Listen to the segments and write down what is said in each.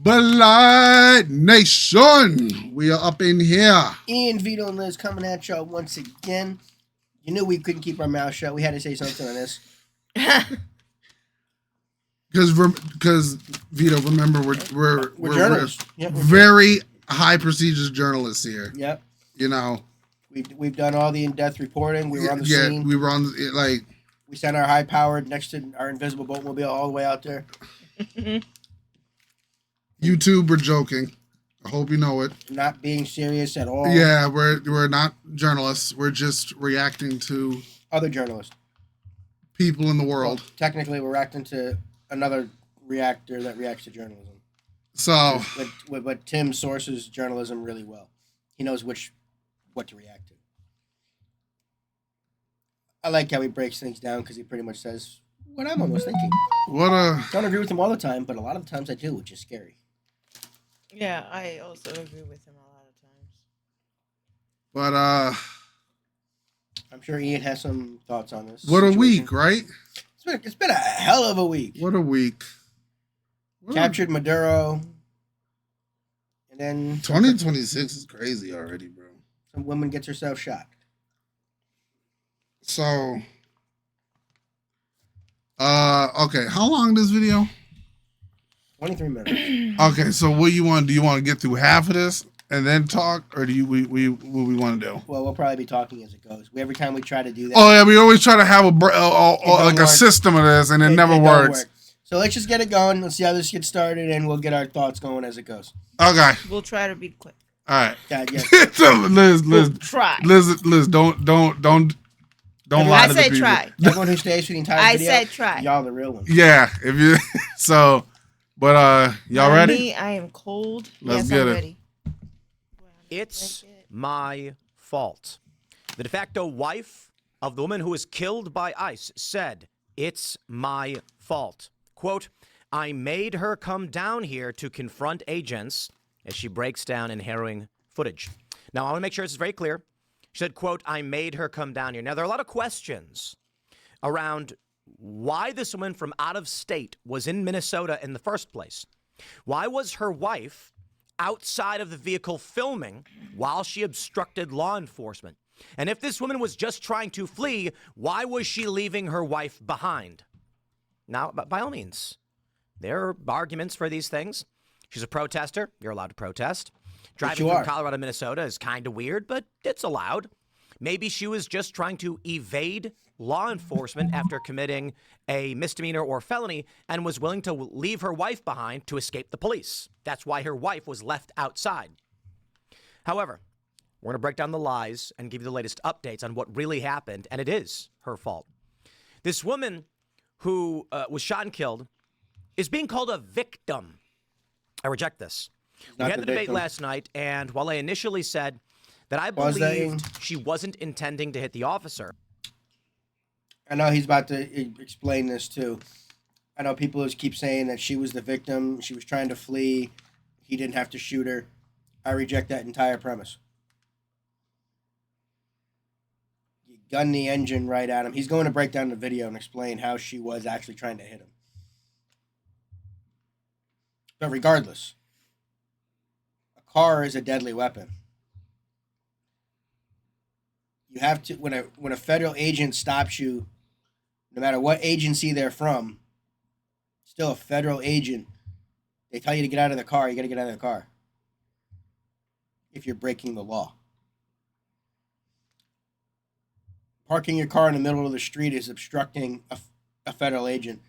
Blite Nation. We are up in here. Ian, Vito, and Liz coming at y'all once again. You knew we couldn't keep our mouth shut. We had to say something on this. Because Vito, remember we're journalists. We're very high prestigious journalists here. Yep. You know, we've done all the in-depth reporting. We were on the scene. We were on we sent our high-powered next to our invisible boatmobile all the way out there. YouTube, we're joking. I hope you know it. Not being serious at all. Yeah, we're not journalists. We're just reacting to other journalists, people in the world. Well, technically, we're reacting to another reactor that reacts to journalism. So, but Tim sources journalism really well. He knows what to react to. I like how he breaks things down because he pretty much says what I'm almost thinking. Don't agree with him all the time, but a lot of the times I do, which is scary. Yeah, I also agree with him a lot of times. But I'm sure Ian has some thoughts on this. What situation. A week, right? It's been a hell of a week. What a week. Captured Maduro. And then 2026 is crazy already, bro. Some woman gets herself shot. So okay, how long this video? 23 minutes. Okay, so what you want? Do you want to get through half of this and then talk, or do what we want to do? Well, we'll probably be talking as it goes. Every time we try to do that. Oh yeah, we always try to have a system of this, and it never works. So let's just get it going. Let's see how this gets started, and we'll get our thoughts going as it goes. Okay. We'll try to be quick. All right. God, yes. Liz, we'll try. Liz, don't lie to the people. Try. Everyone who stays for the entire video. I said try. Y'all the real ones. Yeah, if you so, but y'all ready? Me, I am cold. Let's yes, get I'm it. Ready. It's my fault. The de facto wife of the woman who was killed by ICE said, "It's my fault." Quote, "I made her come down here to confront agents," as she breaks down in harrowing footage. Now, I want to make sure this is very clear. She said, quote, "I made her come down here." Now, there are a lot of questions around why this woman from out of state was in Minnesota in the first place. Why was her wife outside of the vehicle filming while she obstructed law enforcement? And if this woman was just trying to flee, why was she leaving her wife behind? Now, by all means, there are arguments for these things. She's a protester. You're allowed to protest. Driving from Colorado to Minnesota is kind of weird, but it's allowed. Maybe she was just trying to evade law enforcement after committing a misdemeanor or felony and was willing to leave her wife behind to escape the police. That's why her wife was left outside. However, we're going to break down the lies and give you the latest updates on what really happened, and it is her fault. This woman who was shot and killed is being called a victim. I reject this. We had the debate last night, and while I initially said that I believed she wasn't intending to hit the officer. I know he's about to explain this too. I know people just keep saying that she was the victim. She was trying to flee. He didn't have to shoot her. I reject that entire premise. You gun the engine right at him. He's going to break down the video and explain how she was actually trying to hit him. But regardless, a car is a deadly weapon. You have to, when a federal agent stops you, no matter what agency they're from, still a federal agent, they tell you to get out of the car, you got to get out of the car. If you're breaking the law. Parking your car in the middle of the street is obstructing a federal agent.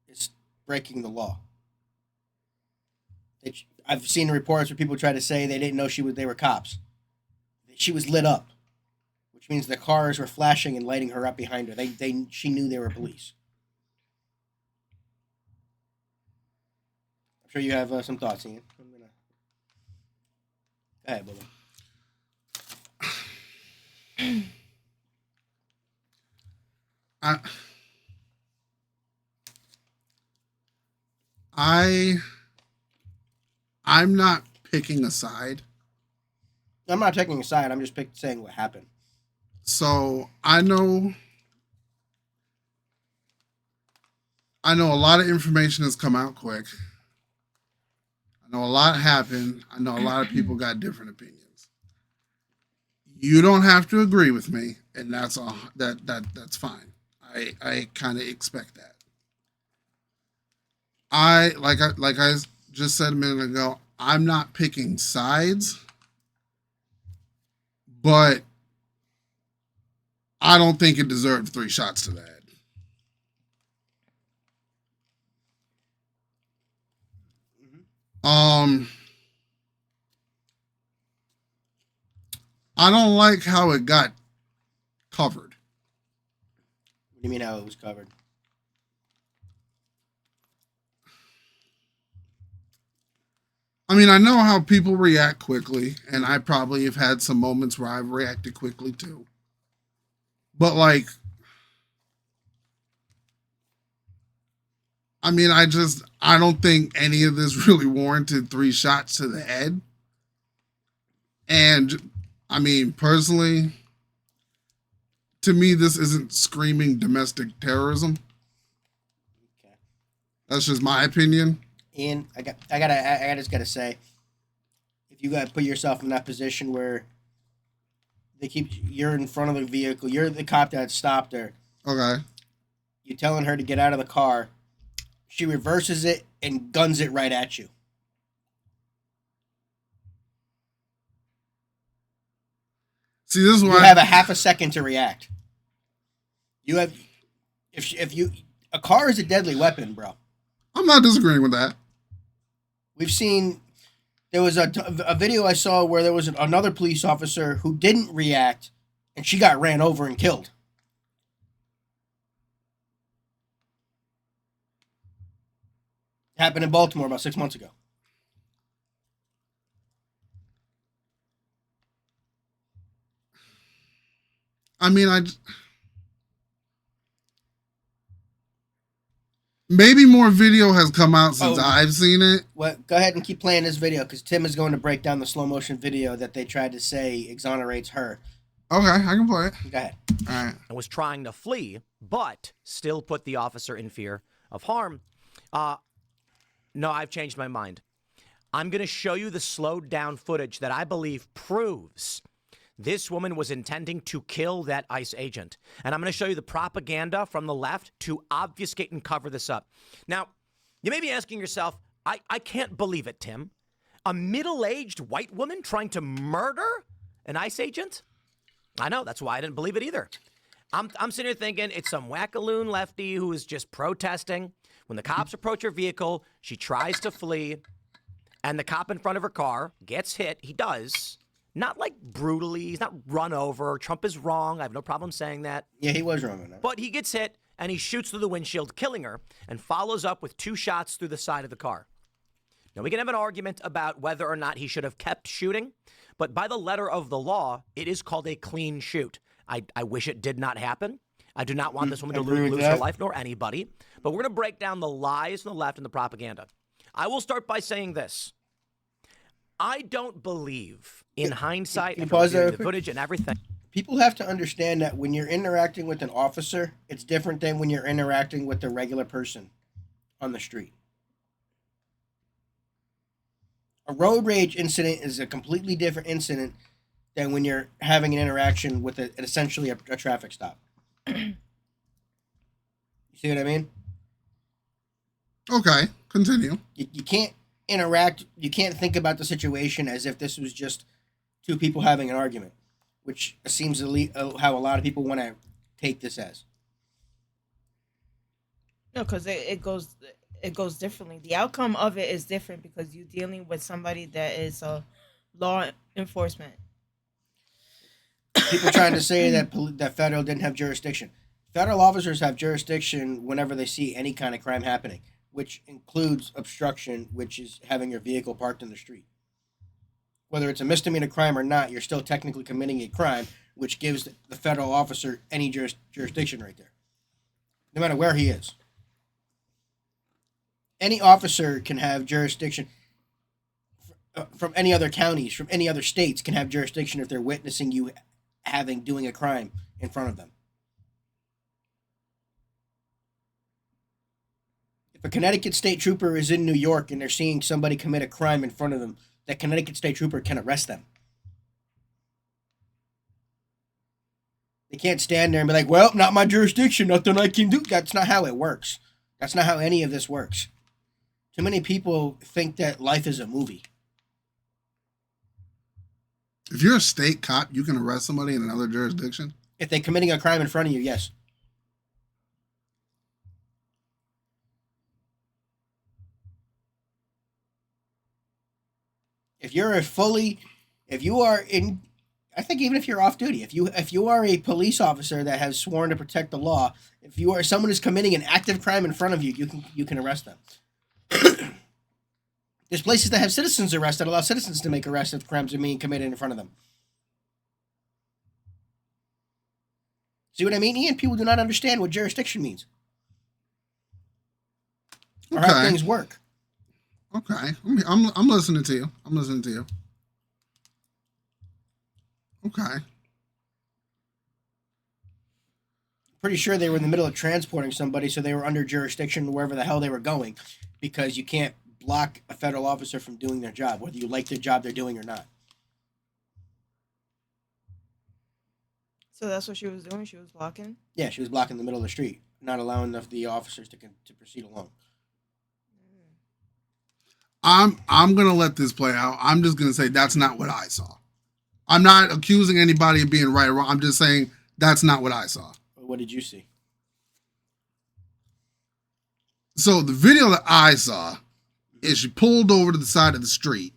It's breaking the law. I've seen reports where people try to say they didn't know they were cops. She was lit up, which means the cars were flashing and lighting her up behind her. She knew they were police. I'm sure you have some thoughts, Ian. Go ahead, Bubba. I'm not picking a side. I'm not taking a side. I'm just saying what happened. So I know a lot of information has come out quick. I know a lot happened. I know a lot of people got different opinions. You don't have to agree with me, and that's that's fine. I kind of expect that. I just said a minute ago, I'm not picking sides, but I don't think it deserved 3 shots to the head. I don't like how it got covered. What do you mean how it was covered? I mean, I know how people react quickly, and I probably have had some moments where I've reacted quickly too. But like, I mean, I don't think any of this really warranted 3 shots to the head. And I mean, personally, to me, this isn't screaming domestic terrorism. Okay. That's just my opinion. Ian, I just gotta say, if you gotta put yourself in that position where you're in front of the vehicle, you're the cop that stopped her. Okay. You're telling her to get out of the car. She reverses it and guns it right at you. See, this is why You have a half a second to react. You have, if you, a car is a deadly weapon, bro. I'm not disagreeing with that. We've seen, there was a video I saw where there was another police officer who didn't react, and she got ran over and killed. It happened in Baltimore about 6 months ago. I mean, maybe more video has come out since I've seen it. Well, go ahead and keep playing this video because Tim is going to break down the slow motion video that they tried to say exonerates her. Okay, I can play it. Go ahead. All right. And was trying to flee, but still put the officer in fear of harm. No, I've changed my mind. I'm going to show you the slowed down footage that I believe proves this woman was intending to kill that ICE agent. And I'm going to show you the propaganda from the left to obfuscate and cover this up. Now, you may be asking yourself, I can't believe it, Tim. A middle-aged white woman trying to murder an ICE agent? I know, that's why I didn't believe it either. I'm sitting here thinking it's some wackaloon lefty who is just protesting. When the cops approach her vehicle, she tries to flee, and the cop in front of her car gets hit. He does. Not like brutally. He's not run over. Trump is wrong. I have no problem saying that. Yeah, he was wrong on that. But he gets hit, and he shoots through the windshield, killing her, and follows up with 2 shots through the side of the car. Now, we can have an argument about whether or not he should have kept shooting, but by the letter of the law, it is called a clean shoot. I wish it did not happen. I do not want this woman to lose her life, nor anybody. But we're going to break down the lies from the left and the propaganda. I will start by saying this. I don't believe, in hindsight, and the footage and everything. People have to understand that when you're interacting with an officer, it's different than when you're interacting with a regular person on the street. A road rage incident is a completely different incident than when you're having an interaction with essentially a traffic stop. You see what I mean? Okay, continue. You can't interact, you can't think about the situation as if this was just 2 people having an argument, which seems how a lot of people want to take this as. No, because it goes differently. The outcome of it is different because you're dealing with somebody that is a law enforcement. People trying to say that federal didn't have jurisdiction. Federal officers have jurisdiction whenever they see any kind of crime happening, which includes obstruction, which is having your vehicle parked in the street. Whether it's a misdemeanor crime or not, you're still technically committing a crime, which gives the federal officer any jurisdiction right there, no matter where he is. Any officer can have jurisdiction from any other counties, from any other states, can have jurisdiction if they're witnessing you doing a crime in front of them. If a Connecticut state trooper is in New York and they're seeing somebody commit a crime in front of them, that Connecticut state trooper can arrest them. They can't stand there and be like, well, not my jurisdiction, nothing I can do. That's not how it works. That's not how any of this works. Too many people think that life is a movie. If you're a state cop, you can arrest somebody in another jurisdiction? If they're committing a crime in front of you, yes. If you are in, I think even if you're off duty, if you are a police officer that has sworn to protect the law, if you are someone who's committing an active crime in front of you, you can arrest them. There's places that have citizens arrested, allow citizens to make arrests if crimes are being committed in front of them. See what I mean, Ian? People do not understand what jurisdiction means. Or how things work. Okay. I'm listening to you. I'm listening to you. Okay. Pretty sure they were in the middle of transporting somebody, so they were under jurisdiction wherever the hell they were going, because you can't block a federal officer from doing their job, whether you like the job they're doing or not. So that's what she was doing? She was blocking? Yeah, she was blocking the middle of the street, not allowing the officers to proceed along. I'm gonna let this play out. I'm just gonna say that's not what I saw. I'm not accusing anybody of being right or wrong. I'm just saying that's not what I saw. What did you see? So the video that I saw is she pulled over to the side of the street.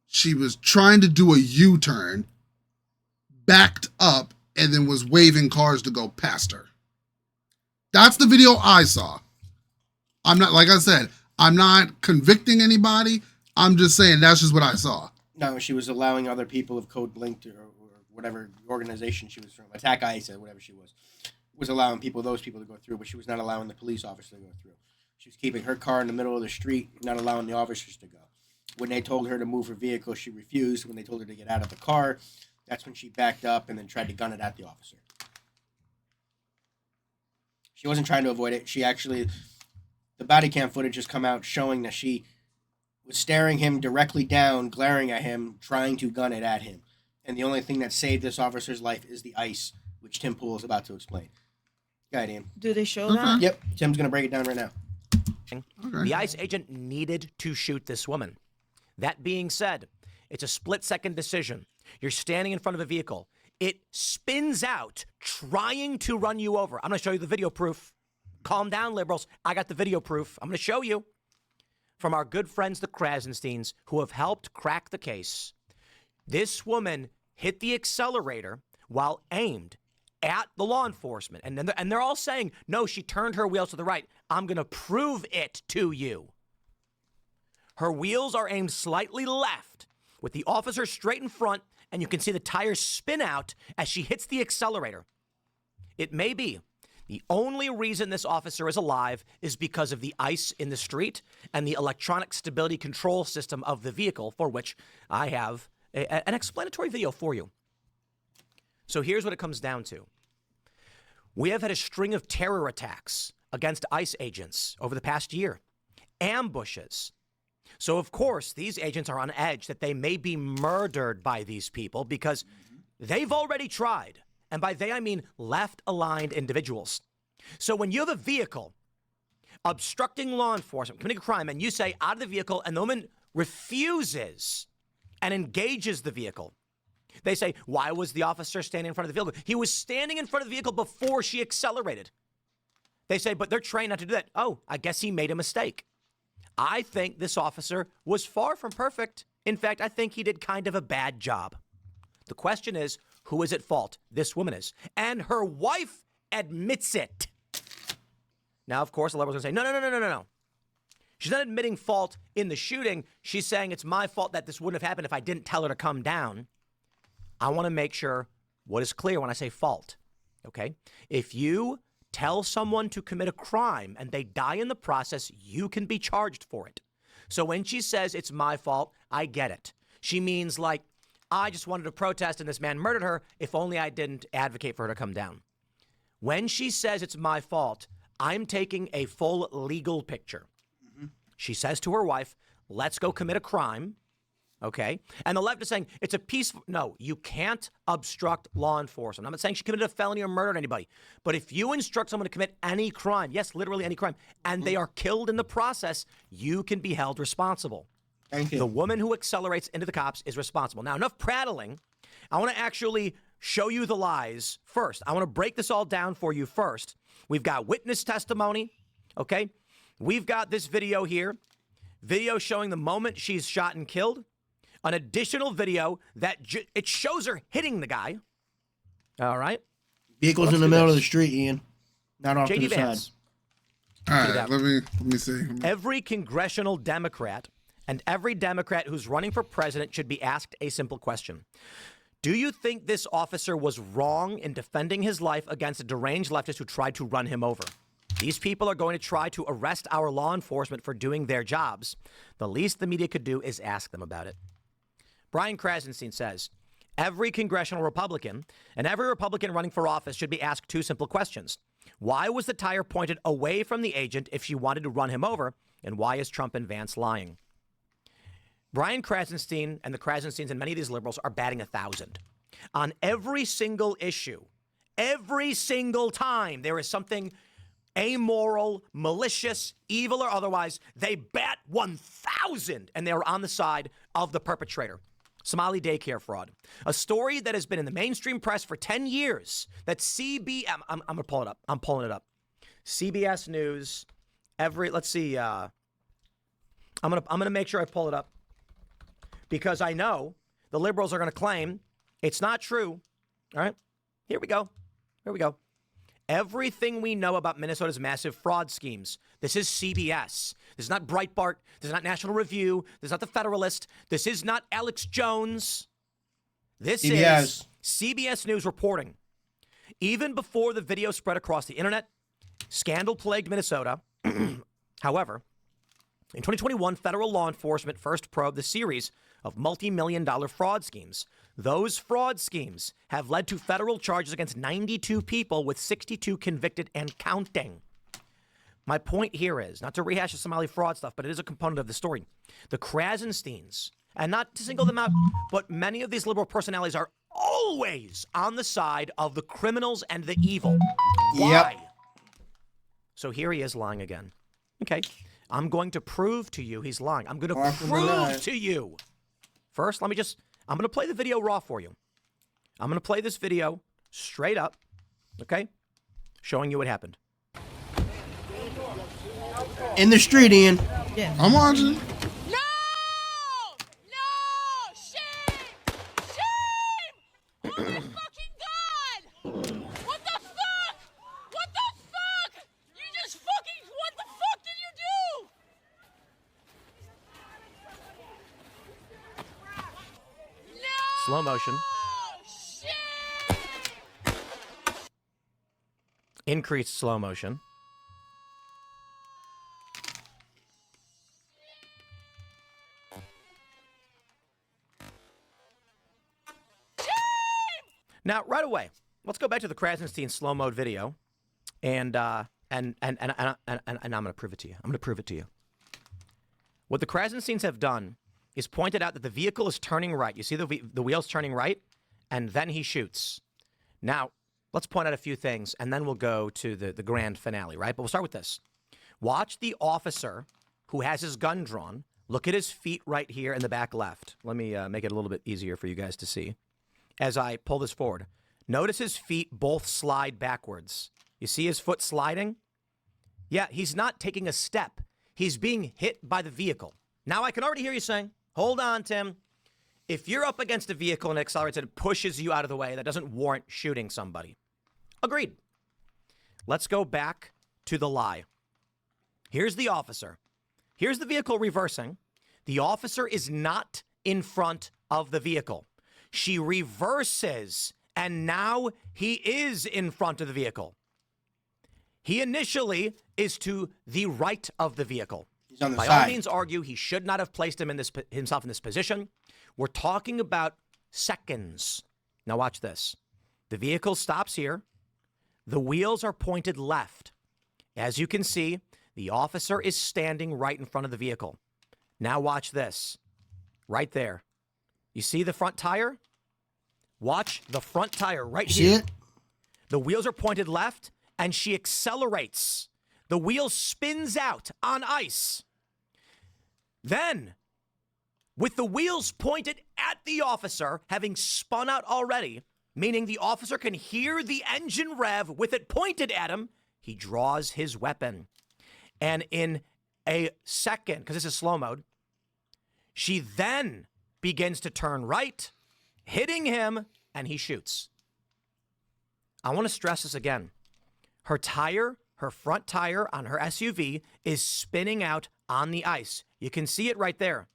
She was trying to do a U-turn, backed up, and then was waving cars to go past her. That's the video I saw. I'm not, like I said, I'm not convicting anybody. I'm just saying that's just what I saw. No, she was allowing other people of Code Linked or whatever organization she was from, Attack ICE or whatever she was allowing those people to go through, but she was not allowing the police officer to go through. She was keeping her car in the middle of the street, not allowing the officers to go. When they told her to move her vehicle, she refused. When they told her to get out of the car, that's when she backed up and then tried to gun it at the officer. She wasn't trying to avoid it. She actually, the body cam footage has come out showing that she was staring him directly down, glaring at him, trying to gun it at him. And the only thing that saved this officer's life is the ice, which Tim Pool is about to explain. Go ahead, Ian. Do they show that? Yep. Tim's going to break it down right now. Okay. The ICE agent needed to shoot this woman. That being said, it's a split-second decision. You're standing in front of a vehicle. It spins out, trying to run you over. I'm going to show you the video proof. Calm down, liberals. I got the video proof. I'm going to show you. From our good friends, the Krasensteins, who have helped crack the case. This woman hit the accelerator while aimed at the law enforcement. And they're all saying, no, she turned her wheels to the right. I'm going to prove it to you. Her wheels are aimed slightly left with the officer straight in front, and you can see the tires spin out as she hits the accelerator. It may be the only reason this officer is alive is because of the ice in the street and the electronic stability control system of the vehicle, for which I have an explanatory video for you. So here's what it comes down to. We have had a string of terror attacks against ICE agents over the past year. Ambushes. So, of course, these agents are on edge that they may be murdered by these people because they've already tried. And by they, I mean left-aligned individuals. So when you have a vehicle obstructing law enforcement, committing a crime, and you say out of the vehicle, and the woman refuses and engages the vehicle, they say, why was the officer standing in front of the vehicle? He was standing in front of the vehicle before she accelerated. They say, but they're trained not to do that. Oh, I guess he made a mistake. I think this officer was far from perfect. In fact, I think he did kind of a bad job. The question is, who is at fault? This woman is. And her wife admits it. Now, of course, the liberals are going to say, no. She's not admitting fault in the shooting. She's saying it's my fault that this wouldn't have happened if I didn't tell her to come down. I want to make sure what is clear when I say fault, okay? If you tell someone to commit a crime and they die in the process, you can be charged for it. So when she says it's my fault, I get it. She means like, I just wanted to protest and this man murdered her. If only I didn't advocate for her to come down. When she says it's my fault, I'm taking a full legal picture. She says to her wife, let's go commit a crime. Okay. And the left is saying it's a peaceful. No, you can't obstruct law enforcement. I'm not saying she committed a felony or murdered anybody. But if you instruct someone to commit any crime, yes, literally any crime, and they are killed in the process, you can be held responsible. Thank you. The woman who accelerates into the cops is responsible. Now, enough prattling. I want to actually show you the lies first. I want to break this all down for you first. We've got witness testimony. Okay. We've got this video here. Video showing the moment she's shot and killed. An additional video that it shows her hitting the guy. All right. Vehicles in the middle of the street, Ian. Not off to the Vance. side. All right, let me see. Every congressional Democrat and every Democrat who's running for president should be asked a simple question. Do you think this officer was wrong in defending his life against a deranged leftist who tried to run him over? These people are going to try to arrest our law enforcement for doing their jobs. The least the media could do is ask them about it. Brian Krasenstein says, every congressional Republican and every Republican running for office should be asked two simple questions. Why was the tire pointed away from the agent if she wanted to run him over? And why is Trump and Vance lying? Brian Krasenstein and the Krasensteins and many of these liberals are batting 1,000. On every single issue, every single time there is something amoral, malicious, evil, or otherwise, they bat 1,000 and they're on the side of the perpetrator. Somali daycare fraud. A story that has been in the mainstream press for 10 years that I'm going to pull it up. I'm pulling it up. CBS News. Let's see. I'm going to make sure I pull it up because I know the liberals are going to claim it's not true. All right. Here we go. Everything we know about Minnesota's massive fraud schemes. This is CBS. This is not Breitbart. This is not National Review. This is not The Federalist. This is not Alex Jones. This is CBS News reporting. Even before the video spread across the internet, scandal-plagued Minnesota. However, in 2021, federal law enforcement first probed the series of multi-million-dollar fraud schemes. Those fraud schemes have led to federal charges against 92 people with 62 convicted and counting. My point here is, not to rehash the Somali fraud stuff, but it is a component of the story. The Krasensteins, and not to single them out, but many of these liberal personalities are always on the side of the criminals and the evil. Why? Yep. So here he is lying again. Okay. I'm going to prove to you he's lying. I'm going to Far from the lie. prove to you. First, I'm going to play the video raw for you. I'm going to play this video straight up, okay? Showing you what happened. In the street, Ian. Yeah. I'm watching. No! No! Shame! Shame! Oh my fucking god! What the fuck? What the fuck? You just fucking... What the fuck did you do? No! Slow motion. Shit! Increased slow motion. Now, right away, let's go back to the Krasenstein slow mode video, and I'm going to prove it to you. I'm going to prove it to you. What the Krasensteins have done is pointed out that the vehicle is turning right. You see the wheels turning right, and then he shoots. Now, let's point out a few things, and then we'll go to the grand finale, right? But we'll start with this. Watch the officer who has his gun drawn. Look at his feet right here in the back left. Let me make it a little bit easier for you guys to see. As I pull this forward, notice his feet both slide backwards. You see his foot sliding? Yeah, he's not taking a step. He's being hit by the vehicle. Now I can already hear you saying, hold on, Tim. If you're up against a vehicle and it accelerates and it pushes you out of the way, that doesn't warrant shooting somebody. Agreed. Let's go back to the lie. Here's the officer. Here's the vehicle reversing. The officer is not in front of the vehicle. She reverses, and now he is in front of the vehicle. He initially is to the right of the vehicle. He's on the By side. all means, argue he should not have placed himself in this position. We're talking about seconds. Now watch this. The vehicle stops here. The wheels are pointed left. As you can see, the officer is standing right in front of the vehicle. Now watch this. Right there. You see the front tire? Watch the front tire right here. See it? The wheels are pointed left, and she accelerates. The wheel spins out on ice. Then, with the wheels pointed at the officer, having spun out already, meaning the officer can hear the engine rev with it pointed at him, he draws his weapon. And in a second, because this is slow mode, she then begins to turn right, hitting him, and he shoots. I want to stress this again. Her front tire on her SUV is spinning out on the ice. You can see it right there.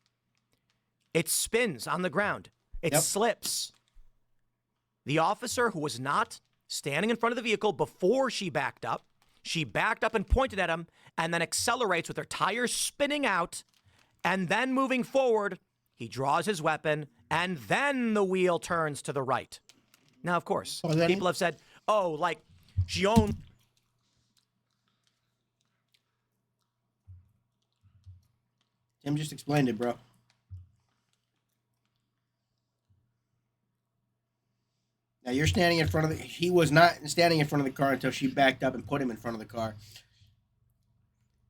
It spins on the ground. It slips. The officer, who was not standing in front of the vehicle before she backed up and pointed at him, and then accelerates with her tires spinning out, and then moving forward, he draws his weapon, and then the wheel turns to the right. Now, of course, people have said, oh, like, she owned... Tim just explained it, bro. Now you're standing in front of the... He was not standing in front of the car until she backed up and put him in front of the car.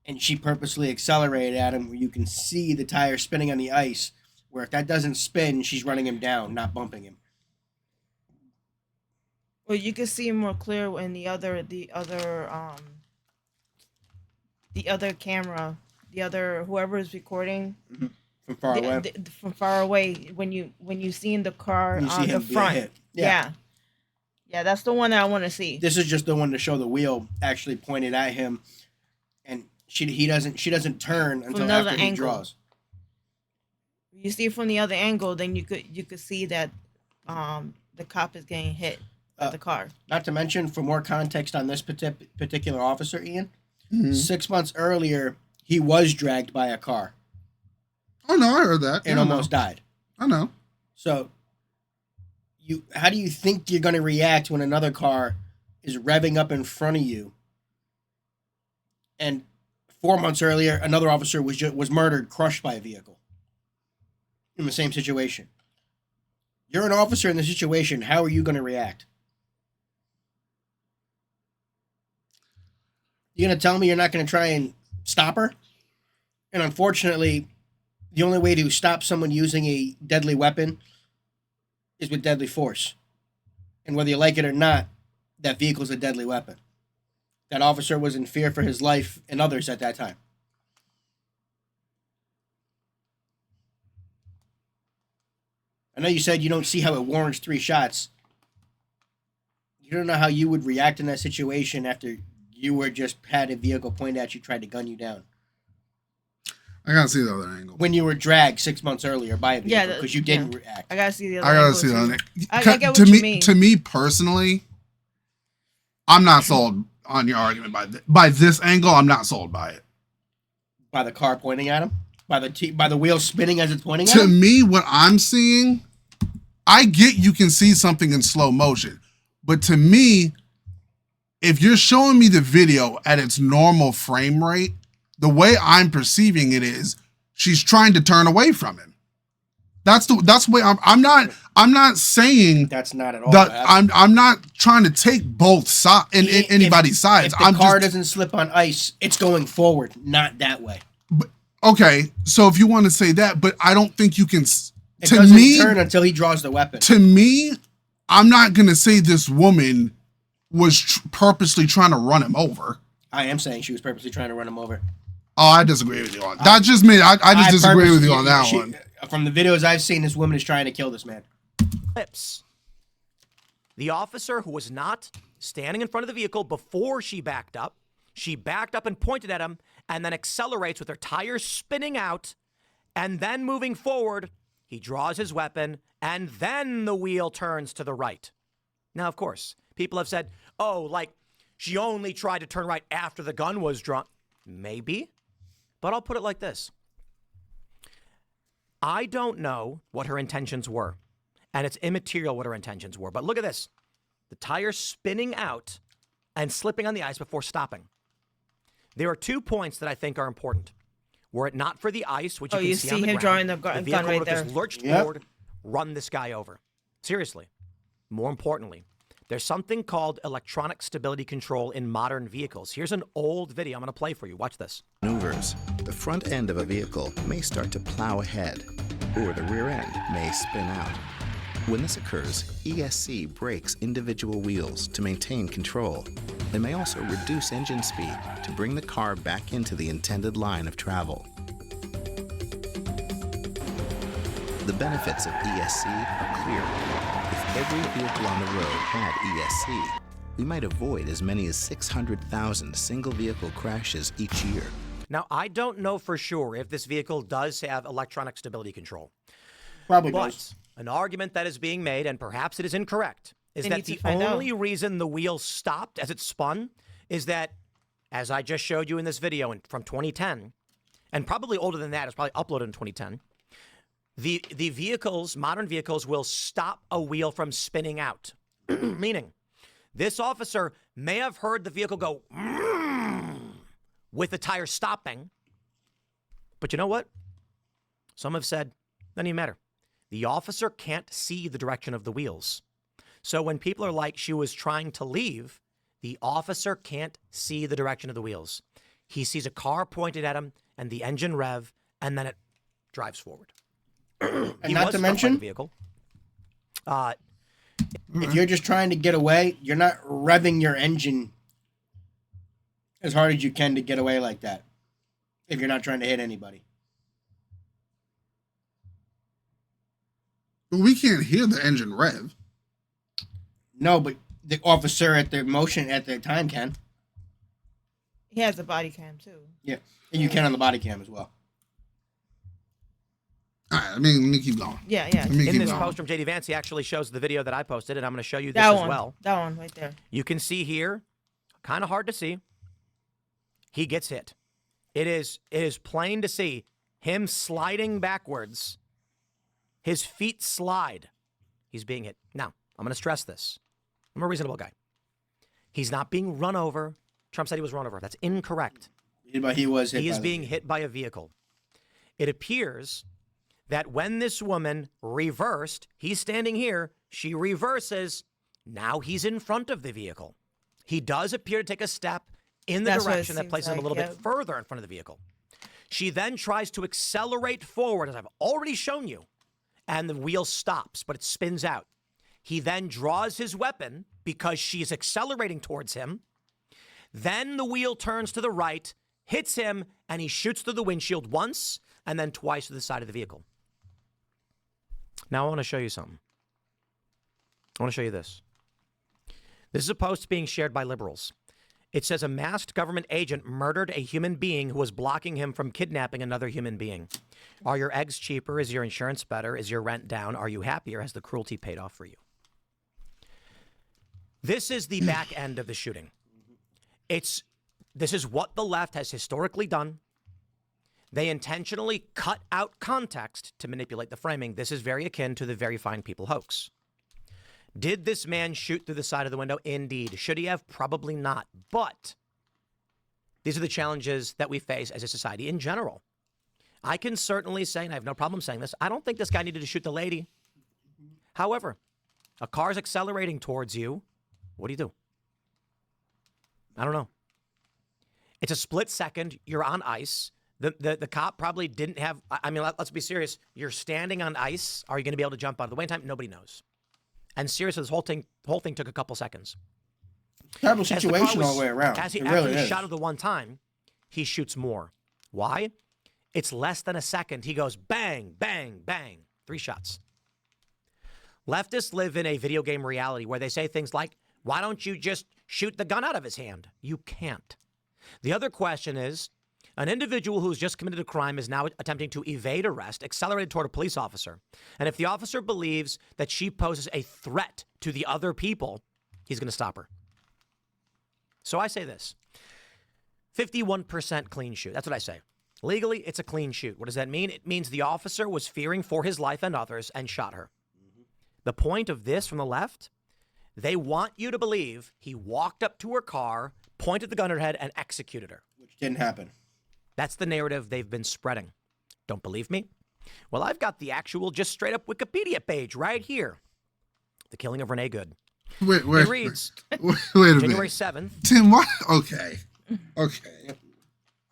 And she purposely accelerated at him where you can see the tire spinning on the ice. Where if that doesn't spin, she's running him down, not bumping him. Well, you can see more clear when the other camera, whoever is recording From far away. from far away, when you see in the car You see on the him be front, hit. yeah, that's the one that I want to see. This is just the one to show the wheel actually pointed at him, and she doesn't turn until another after he angle. draws. You see it from the other angle, then you could see that the cop is getting hit by the car. Not to mention, for more context on this particular officer, Ian, Mm-hmm. 6 months earlier, he was dragged by a car Oh no, I heard that. and almost died. I know. So, how do you think you're going to react when another car is revving up in front of you? And 4 months earlier, another officer was murdered, crushed by a vehicle in the same situation. You're an officer in the situation. How are you going to react? You're going to tell me you're not going to try and stop her? And unfortunately, the only way to stop someone using a deadly weapon is with deadly force. And whether you like it or not, that vehicle's a deadly weapon. That officer was in fear for his life and others at that time. I know you said you don't see how it warrants 3 shots. You don't know how you would react in that situation after you were just had a vehicle pointed at you, tried to gun you down. I gotta see the other angle. When you were dragged 6 months earlier by a vehicle because you didn't react. I gotta see the other. I gotta angle see the too. other angle. I get what you mean. To me personally, I'm not sold on your argument by this angle. I'm not sold by it. By the car pointing at him? By the wheel spinning as it's pointing at To him? me, what I'm seeing, I get you can see something in slow motion, but to me, if you're showing me the video at its normal frame rate, the way I'm perceiving it is she's trying to turn away from him. That's the way I'm not saying That's not at all. that I'm not trying to take both sides in anybody's sides. If the car doesn't slip on ice, it's going forward, not that way. Okay, so if you want to say that, but I don't think you can. It doesn't turn until he draws the weapon. To me, I'm not gonna say this woman was purposely trying to run him over. I am saying she was purposely trying to run him over. Oh, I disagree with you on that. That's just me. I just disagree with you on that one. From the videos I've seen, this woman is trying to kill this man. Lips. The officer, who was not standing in front of the vehicle before she backed up and pointed at him, and then accelerates with her tires spinning out, and then moving forward, he draws his weapon, and then the wheel turns to the right. Now, of course, people have said, oh, like, she only tried to turn right after the gun was drawn. Maybe, but I'll put it like this. I don't know what her intentions were, and it's immaterial what her intentions were, but look at this. The tire spinning out and slipping on the ice before stopping. There are 2 points that I think are important. Were it not for the ice, which Oh, you can you see see on the him ground, drawing the the gun vehicle right would have there. just lurched Yep. forward, run this guy over. Seriously. More importantly, there's something called electronic stability control in modern vehicles. Here's an old video I'm going to play for you. Watch this. Maneuvers. The front end of a vehicle may start to plow ahead, or the rear end may spin out. When this occurs, ESC brakes individual wheels to maintain control. They may also reduce engine speed to bring the car back into the intended line of travel. The benefits of ESC are clear. If every vehicle on the road had ESC, we might avoid as many as 600,000 single vehicle crashes each year. Now, I don't know for sure if this vehicle does have electronic stability control. Probably But does. an argument that is being made, and perhaps it is incorrect, is They that need to the find out. only reason the wheel stopped as it spun is that, as I just showed you in this video from 2010, and probably older than that, it's probably uploaded in 2010, the vehicles, modern vehicles, will stop a wheel from spinning out. Meaning, this officer may have heard the vehicle go with the tire stopping, but you know what? Some have said, doesn't even matter. The officer can't see the direction of the wheels. So when people are like, she was trying to leave, the officer can't see the direction of the wheels. He sees a car pointed at him and the engine rev, and then it drives forward. And He not was to struck by the mention, vehicle. if you're just trying to get away, you're not revving your engine as hard as you can to get away like that. If you're not trying to hit anybody. But we can't hear the engine rev. No, but the officer at the motion at the time can. He has a body cam too. Yeah. And you can on the body cam as well. All right, let me keep going. Yeah. Let me In keep this going. post from JD Vance, he actually shows the video that I posted, and I'm going to show you this That as one. well. That one right there. You can see here, kind of hard to see. He gets hit. It is plain to see him sliding backwards. His feet slide. He's being hit. Now, I'm going to stress this. I'm a reasonable guy. He's not being run over. Trump said he was run over. That's incorrect. But he was hit. He is by the- being hit by a vehicle. It appears that when this woman reversed, he's standing here, she reverses, now he's in front of the vehicle. He does appear to take a step in the That's what it direction that seems places him a like, little yeah. bit further in front of the vehicle. She then tries to accelerate forward, as I've already shown you, and the wheel stops, but it spins out. He then draws his weapon because she's accelerating towards him. Then the wheel turns to the right, hits him, and he shoots through the windshield once and then twice to the side of the vehicle. Now I want to show you something. I want to show you this. This is a post being shared by liberals. It says a masked government agent murdered a human being who was blocking him from kidnapping another human being. Are your eggs cheaper? Is your insurance better? Is your rent down? Are you happier? Has the cruelty paid off for you? This is the back end of the shooting. This is what the left has historically done. They intentionally cut out context to manipulate the framing. This is very akin to the Very Fine People hoax. Did this man shoot through the side of the window? Indeed. Should he have? Probably not. But these are the challenges that we face as a society in general. I can certainly say, and I have no problem saying this, I don't think this guy needed to shoot the lady. However, a car's accelerating towards you. What do? I don't know. It's a split second. You're on ice. The cop probably didn't have, I mean, let's be serious. You're standing on ice. Are you going to be able to jump out of the way in time? Nobody knows. And seriously, this whole thing took a couple seconds. Terrible As the car situation was- all the way around. As he, It after really he is. shot her the one time, he shoots more. Why? It's less than a second. He goes bang, bang, bang. 3 shots. Leftists live in a video game reality where they say things like, why don't you just shoot the gun out of his hand? You can't. The other question is, an individual who's just committed a crime is now attempting to evade arrest, accelerated toward a police officer. And if the officer believes that she poses a threat to the other people, he's going to stop her. So I say this, 51% clean shoot. That's what I say. Legally, it's a clean shoot. What does that mean? It means the officer was fearing for his life and others and shot her. The point of this from the left, they want you to believe he walked up to her car, pointed the gun at her head, and executed her. Which Didn't happen. That's the narrative they've been spreading. Don't believe me? Well, I've got the actual, just straight up Wikipedia page right here. The killing of Renee Good. Wait, It reads wait a January minute. 7th. Tim, why? Okay.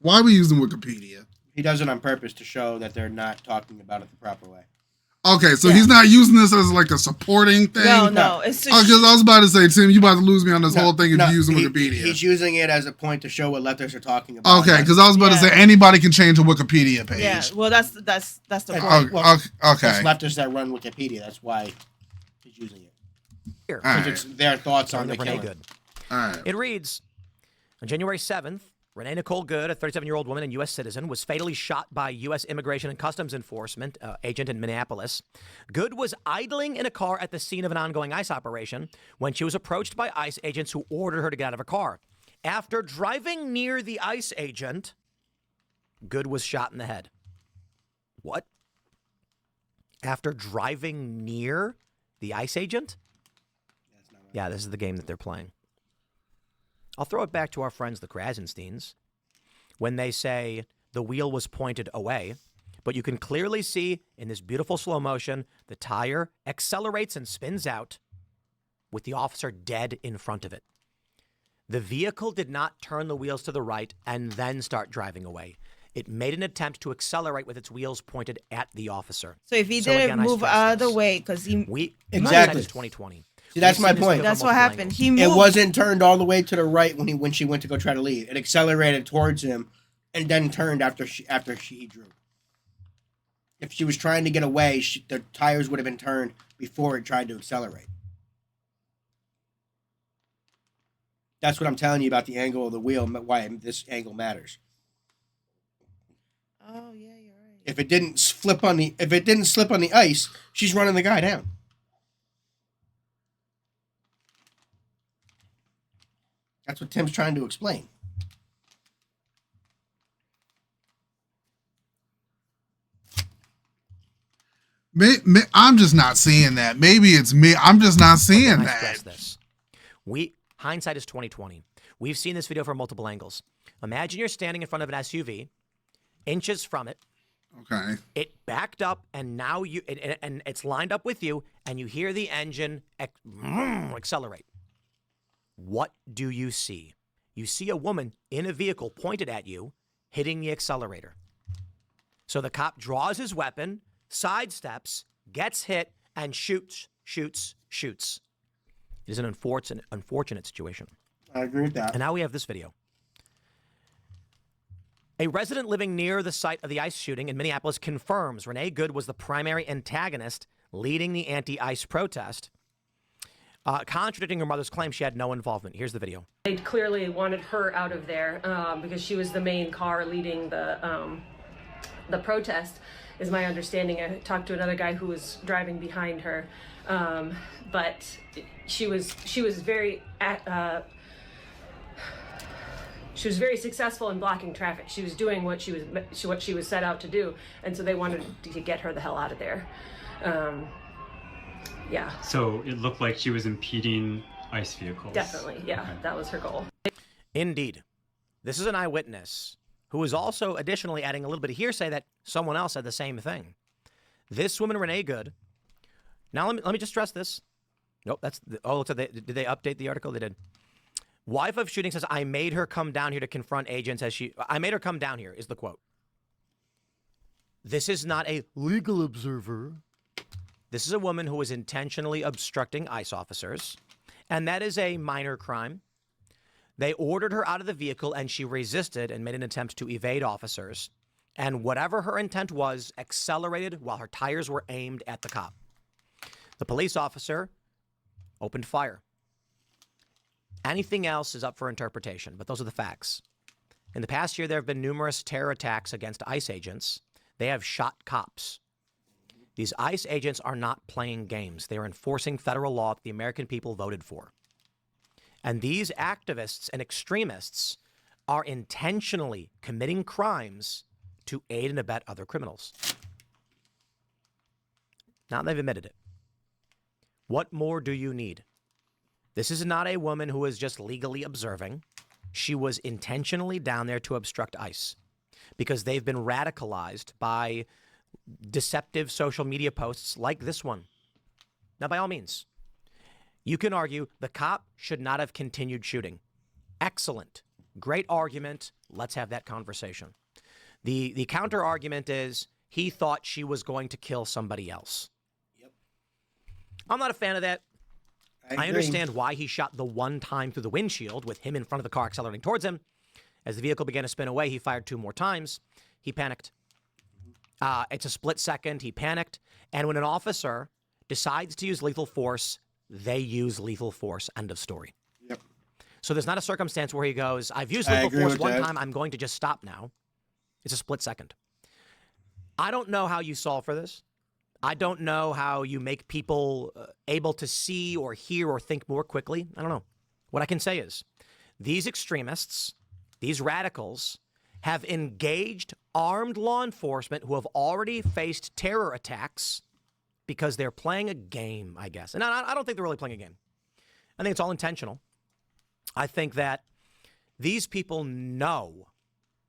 Why are we using Wikipedia? He does it on purpose to show that they're not talking about it the proper way. Okay, so he's not using this as like a supporting thing? No, it's Because I was about to say, Tim, you about to lose me on this whole thing if you're using he- Wikipedia. He's using it as a point to show what lefters are talking about. Okay, because I was about to say anybody can change a Wikipedia page. Yeah, well, that's the point. Okay. It's leftists that run Wikipedia. That's why he's using it. Here. All Because right. it's their thoughts on Killing the of Renee killing. Good. All right. It reads, on January 7th, Renee Nicole Good, a 37-year-old woman and U.S. citizen, was fatally shot by U.S. Immigration and Customs Enforcement agent in Minneapolis. Good was idling in a car at the scene of an ongoing ICE operation when she was approached by ICE agents who ordered her to get out of her car. After driving near the ICE agent, Good was shot in the head. What? After driving near the ICE agent? Yeah, this is the game that they're playing. I'll throw it back to our friends, the Krasensteins, when they say the wheel was pointed away, but you can clearly see in this beautiful slow motion, the tire accelerates and spins out with the officer dead in front of it. The vehicle did not turn the wheels to the right and then start driving away. It made an attempt to accelerate with its wheels pointed at the officer. So if he So didn't again, I move stress out of the this. way, because he Exactly. Hindsight is 2020. See, that's We've my seen this point. video that's from what multiple happened. angles. He moved. It wasn't turned all the way to the right when she went to go try to leave. It accelerated towards him and then turned after he drew. If she was trying to get away, the tires would have been turned before it tried to accelerate. That's what I'm telling you about the angle of the wheel, why this angle matters. Oh yeah, you're right. If it didn't slip on the ice, she's running the guy down. That's what Tim's trying to explain. I'm just not seeing that. Maybe it's me. I'm just not seeing I that. stress this. Hindsight is 2020. We've seen this video from multiple angles. Imagine you're standing in front of an SUV, inches from it. Okay. It backed up, and now and it's lined up with you, and you hear the engine accelerate. What do you see? You see a woman in a vehicle pointed at you, hitting the accelerator. So the cop draws his weapon, sidesteps, gets hit, and shoots. It is an unfortunate situation. I agree with that. And now we have this video. A resident living near the site of the ICE shooting in Minneapolis confirms Renee Good was the primary antagonist leading the anti-ICE protest, contradicting her mother's claim she had no involvement. Here's the video. They clearly wanted her out of there because she was the main car leading the protest, is my understanding. I talked to another guy who was driving behind her, but she was very successful in blocking traffic. She was doing what she was set out to do, and so they wanted to get her the hell out of there. Yeah. So it looked like she was impeding ICE vehicles. Definitely, yeah. Okay. That was her goal. Indeed. This is an eyewitness who is also additionally adding a little bit of hearsay that someone else said the same thing. This woman, Renee Good. Now, let me just stress this. Nope, looks like did they update the article? They did. Wife of shooting says, I made her come down here to confront agents I made her come down here, is the quote. This is not a legal observer. This is a woman who was intentionally obstructing ICE officers, and that is a minor crime. They ordered her out of the vehicle, and she resisted and made an attempt to evade officers. And whatever her intent was, accelerated while her tires were aimed at the cop. The police officer opened fire. Anything else is up for interpretation, but those are the facts. In the past year, there have been numerous terror attacks against ICE agents. They have shot cops. These ICE agents are not playing games. They are enforcing federal law that the American people voted for. And these activists and extremists are intentionally committing crimes to aid and abet other criminals. Now they've admitted it. What more do you need? This is not a woman who is just legally observing. She was intentionally down there to obstruct ICE because they've been radicalized by deceptive social media posts like this one. Now, by all means, you can argue the cop should not have continued shooting. Excellent. Great argument. Let's have that conversation. The counter argument is he thought she was going to kill somebody else. Yep. I'm not a fan of that. I I understand why he shot the one time through the windshield with him in front of the car accelerating towards him. As the vehicle began to spin away, he fired 2 more times. He panicked. It's a split second. He panicked. And when an officer decides to use lethal force, they use lethal force. End of story. Yep. So there's not a circumstance where he goes, I've used I lethal agree force with one that. time. I'm going to just stop now. It's a split second. I don't know how you solve for this. I don't know how you make people able to see or hear or think more quickly. I don't know. What I can say is these extremists, these radicals, have engaged armed law enforcement who have already faced terror attacks because they're playing a game, I guess. And I don't think they're really playing a game. I think it's all intentional. I think that these people know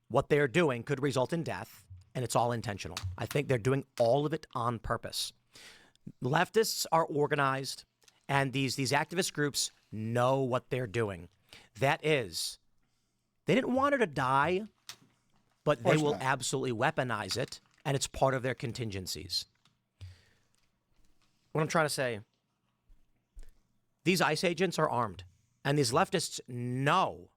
what they're doing could result in death. And it's all intentional. I think they're doing all of it on purpose. Leftists are organized, and these activist groups know what they're doing. That is, they didn't want her to die, but they will not. absolutely weaponize it, and it's part of their contingencies. What I'm trying to say, these ICE agents are armed, and these leftists know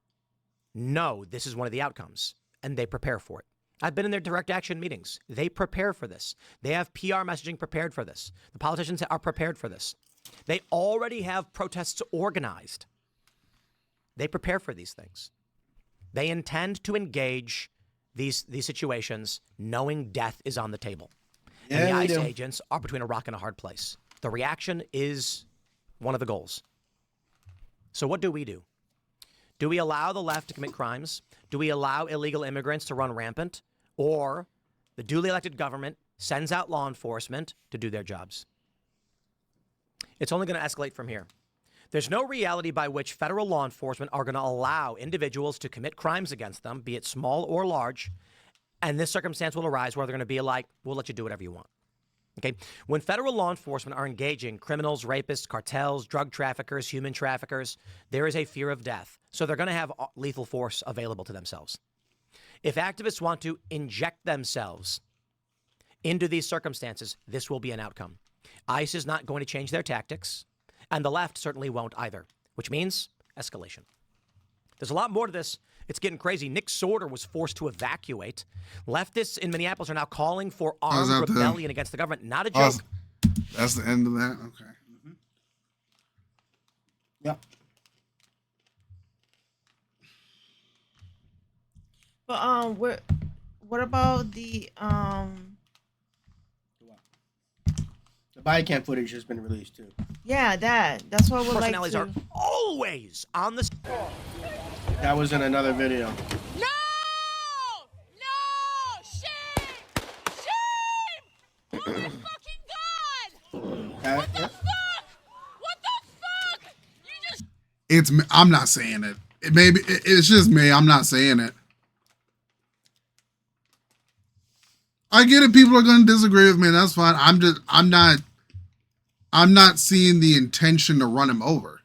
this is one of the outcomes, and they prepare for it. I've been in their direct action meetings. They prepare for this. They have PR messaging prepared for this. The politicians are prepared for this. They already have protests organized. They prepare for these things. They intend to engage these situations knowing death is on the table. Yeah, and the they ICE do. agents are between a rock and a hard place. The reaction is one of the goals. So what do we do? Do we allow the left to commit crimes? Do we allow illegal immigrants to run rampant? Or the duly elected government sends out law enforcement to do their jobs? It's only going to escalate from here. There's no reality by which federal law enforcement are going to allow individuals to commit crimes against them, be it small or large, and this circumstance will arise where they're going to be like, we'll let you do whatever you want. Okay. When federal law enforcement are engaging criminals, rapists, cartels, drug traffickers, human traffickers, there is a fear of death. So they're going to have lethal force available to themselves. If activists want to inject themselves into these circumstances, this will be an outcome. ICE is not going to change their tactics, and the left certainly won't either, which means escalation. There's a lot more to this. It's getting crazy. Nick Sorter was forced to evacuate. Leftists in Minneapolis are now calling for armed rebellion against the government. Not a joke. That's the end of that? Okay. Yep. But what about the The body cam footage has been released too. yeah, that's what I would like Personalities to. are always on the... That was in another video. No! No! Shame! Shame! Oh my fucking god! Yeah. What the fuck? What the fuck? You just It's me. I'm not saying it. It's just me. I'm not saying it. I get it. People are going to disagree with me. That's fine. I'm not seeing the intention to run him over.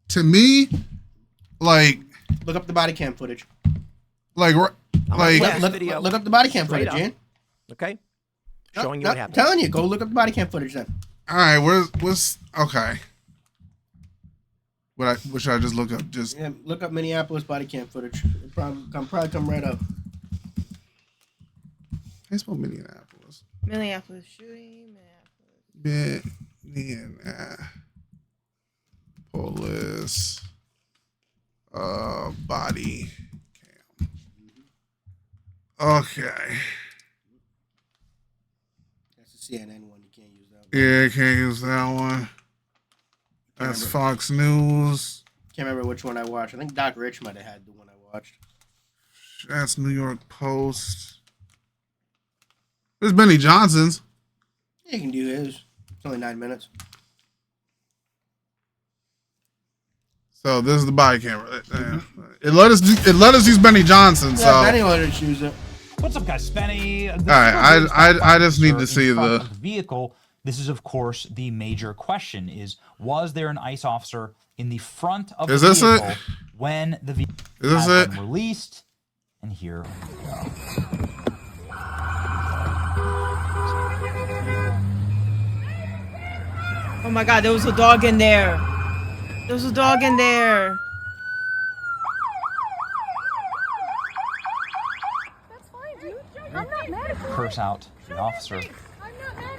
To me, like Look up the body cam footage. Yeah. Look, Video. look up the body cam Straight footage, up. Ian. Okay? Showing you No, what happened. telling you, go look up the body cam footage then. all right, what's okay. What should I just look up? Just Yeah, look up Minneapolis body cam footage. It'll probably come right up. I spell Minneapolis. Minneapolis shooting. Minneapolis. Minneapolis body cam. Okay. That's the CNN one. You can't use that one. Yeah, can't use that one. That's Fox News. Can't remember which one I watched. I think Doc Rich might have had the one I watched. That's New York Post. There's Benny Johnson's. Yeah, you can do his. It's only 9 minutes. So this is the body camera. It let us use Benny Johnson. So Yeah, Benny let us use it. What's up, guys? Benny. all right, I just need to see the vehicle. This is, of course, the major question: was there an ICE officer in the front of the vehicle when the vehicle was released? And here we go. Oh my God, there was a dog in there. There was a dog in there. That's fine, dude. I'm not mad at you. Curse out the officer.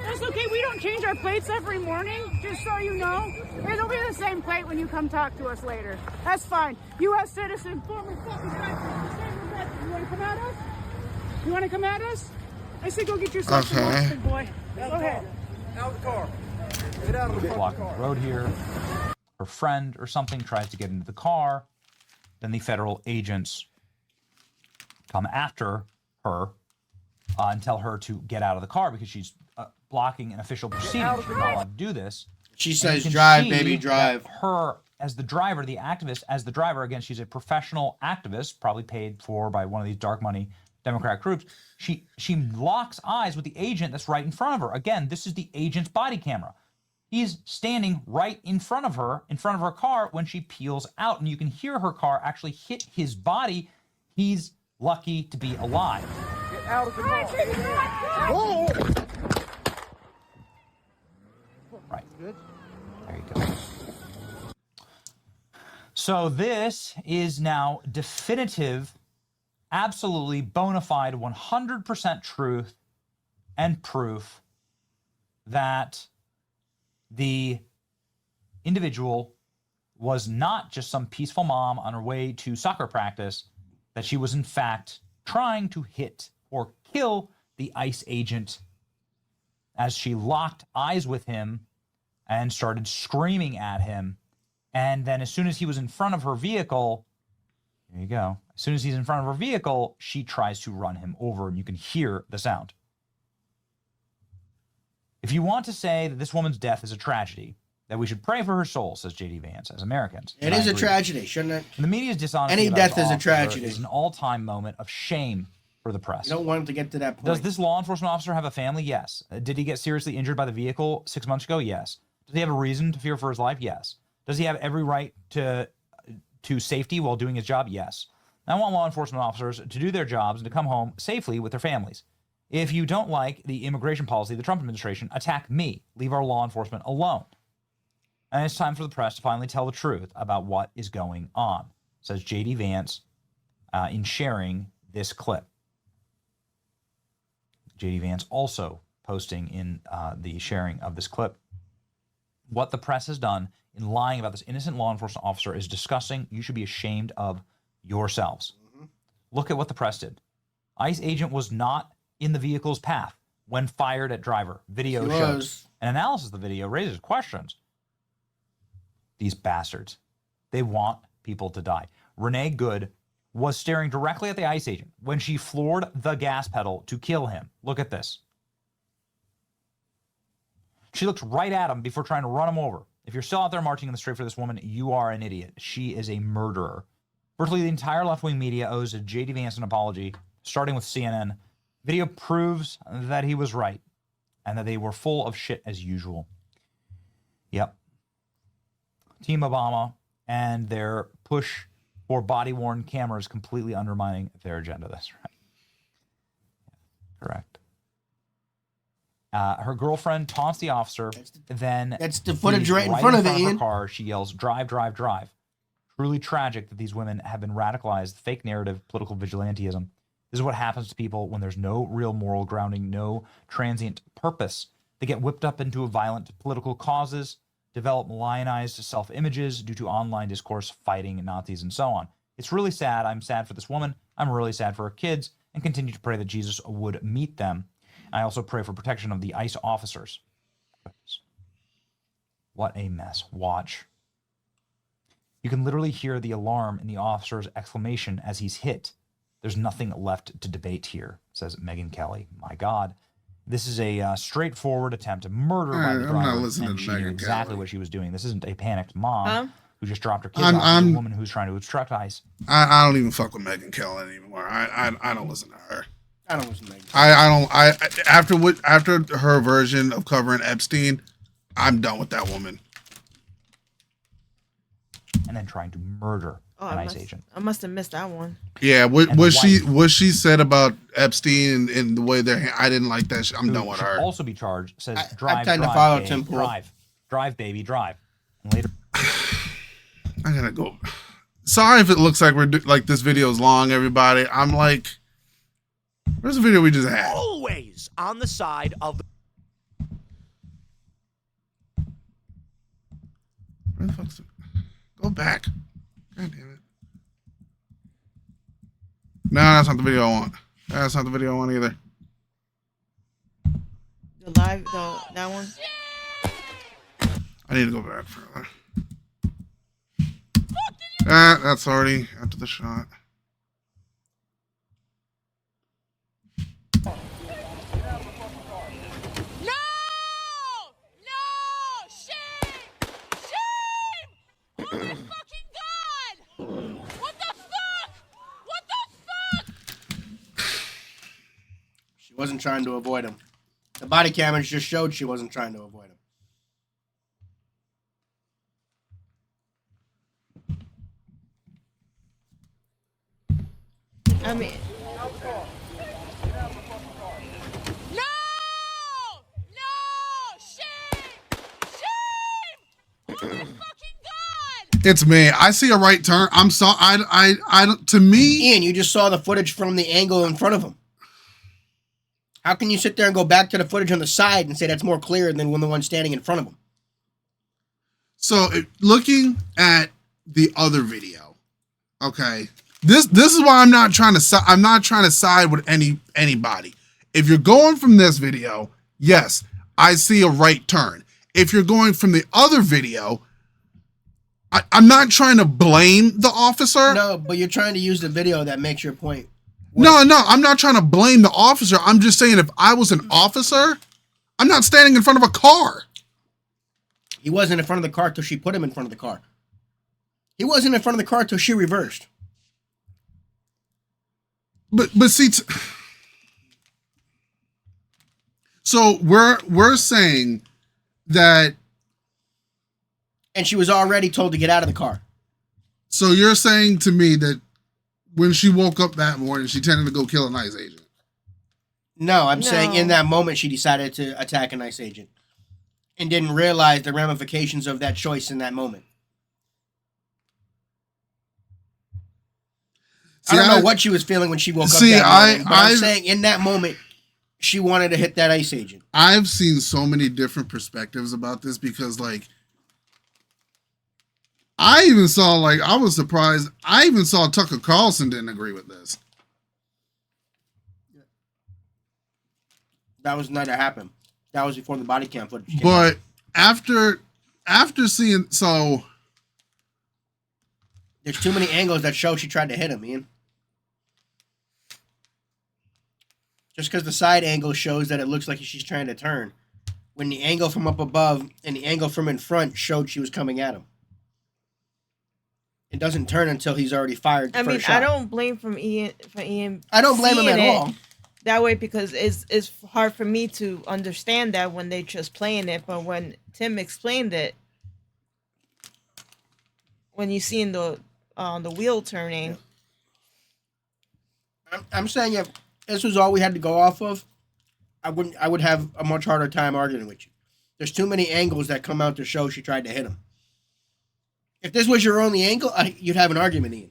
That's okay. We don't change our plates every morning, just so you know. It'll be the same plate when you come talk to us later. That's fine. U.S. citizen, former fucking veteran. You want to come at us? You want to come at us? I say go get yourself some lunch, big boy. Go ahead. Out of the car. Get out of the Blocking the road here. Her friend or something tries to get into the car. Then the federal agents come after her and tell her to get out of the car because she's blocking an official proceeding. She's not allowed to do this. She says, drive, baby, drive. Her, as the driver, the activist, as the driver, again, she's a professional activist, probably paid for by one of these dark money Democrat groups. She locks eyes with the agent that's right in front of her. Again, this is the agent's body camera. He's standing right in front of her car when she peels out, and you can hear her car actually hit his body. He's lucky to be alive. Get out of the car. Right. There you go. So this is now definitive, absolutely bona fide, 100% truth and proof that the individual was not just some peaceful mom on her way to soccer practice, that she was in fact trying to hit or kill the ICE agent as she locked eyes with him and started screaming at him. And then as soon as he was in front of her vehicle, there you go. As soon as he's in front of her vehicle, she tries to run him over, and you can hear the sound. If you want to say that this woman's death is a tragedy, that we should pray for her soul, says J.D. Vance, as Americans. It is a tragedy, shouldn't it? And the media's dishonesty Any about death this is a officer tragedy. is an all-time moment of shame for the press. You don't want him to get to that point. Does this law enforcement officer have a family? Yes. Did he get seriously injured by the vehicle 6 months ago? Yes. Does he have a reason to fear for his life? Yes. Does he have every right to safety while doing his job? Yes. I want law enforcement officers to do their jobs and to come home safely with their families. If you don't like the immigration policy of the Trump administration, attack me. Leave our law enforcement alone. And it's time for the press to finally tell the truth about what is going on, says J.D. Vance in sharing this clip. J.D. Vance also posting in the sharing of this clip. What the press has done in lying about this innocent law enforcement officer is disgusting. You should be ashamed of yourselves. Mm-hmm. Look at what the press did. ICE agent was not in the vehicle's path when fired at driver. Video shows. An analysis of the video raises questions. These bastards. They want people to die. Renee Good was staring directly at the ICE agent when she floored the gas pedal to kill him. Look at this. She looked right at him before trying to run him over. If you're still out there marching in the street for this woman, you are an idiot. She is a murderer. Virtually the entire left-wing media owes J.D. Vance an apology, starting with CNN. Video proves that he was right and that they were full of shit as usual. Yep. Team Obama and their push for body-worn cameras completely undermining their agenda. That's right. Correct. Her girlfriend taunts the officer. That's the footage right in front of it, Ian. Her car. She yells, "Drive, drive, drive." Truly tragic that these women have been radicalized. Fake narrative, political vigilantism. This is what happens to people when there's no real moral grounding, no transient purpose. They get whipped up into violent political causes, develop lionized self-images due to online discourse, fighting Nazis, and so on. It's really sad. I'm sad for this woman. I'm really sad for her kids, and continue to pray that Jesus would meet them. I also pray for protection of the ICE officers. What a mess. Watch. You can literally hear the alarm in the officer's exclamation as he's hit. There's nothing left to debate here, says Megan Kelly. My God. This is a straightforward attempt to murder by the driver. I'm not listening and to she Megan knew exactly Kelly. what she was doing. This isn't a panicked mom who just dropped her kids I'm- off. It's I'm- a woman who's trying to obstruct ICE. I don't even fuck with Megyn Kelly anymore. I don't listen to her. I don't listen to Megyn. After her version of covering Epstein, I'm done with that woman. And then trying to murder an ICE agent. I must have missed that one. Yeah, And what the she said about Epstein and the way I didn't like that shit. I'm Who done with should her. also be charged. Says I drive, tend to drive, follow babe, Tim Pool. drive, baby, drive. And later, I gotta go. Sorry if it looks like like this video is long, everybody. I'm like, where's the video we just had? Always on the side of the. Where the fuck's it? Go back. God damn it. No, that's not the video I want. That's not the video I want either. That one. I need to go back further. That's already after the shot. She wasn't trying to avoid him. The body cameras just showed she wasn't trying to avoid him. I mean, It's me. I see a right turn. I'm sorry. To me, Ian, you just saw the footage from the angle in front of him. How can you sit there and go back to the footage on the side and say that's more clear than when the one standing in front of him? so looking at the other video, okay. This is why I'm not trying to side with anybody. If you're going from this video, yes, I see a right turn. If you're going from the other video, I'm not trying to blame the officer. No, but you're trying to use the video that makes your point. No, I'm not trying to blame the officer. I'm just saying if I was an officer, I'm not standing in front of a car. He wasn't in front of the car till she put him in front of the car. He wasn't in front of the car till she reversed. But see, so we're saying that. And she was already told to get out of the car. So you're saying to me that when she woke up that morning, she tended to go kill an ICE agent? No, I'm saying in that moment she decided to attack an ICE agent and didn't realize the ramifications of that choice in that moment. See, I don't know what she was feeling when she woke up that morning, but I'm saying in that moment she wanted to hit that ICE agent. I've seen so many different perspectives about this because, like, I even saw, like, I was surprised. I even saw Tucker Carlson didn't agree with this. That was not to happen. That was before the body cam footage came But out. after seeing, so There's too many angles that show she tried to hit him, Ian. Just because the side angle shows that it looks like she's trying to turn, when the angle from up above and the angle from in front showed she was coming at him. It doesn't turn until he's already fired the I first mean, shot. I don't blame Ian. I don't blame him seeing at it all. That way, because it's hard for me to understand that when they're just playing it, but when Tim explained it, when you see in the wheel turning. I'm saying if this was all we had to go off of, I would have a much harder time arguing with you. There's too many angles that come out to show she tried to hit him. If this was your only angle, you'd have an argument, Ian.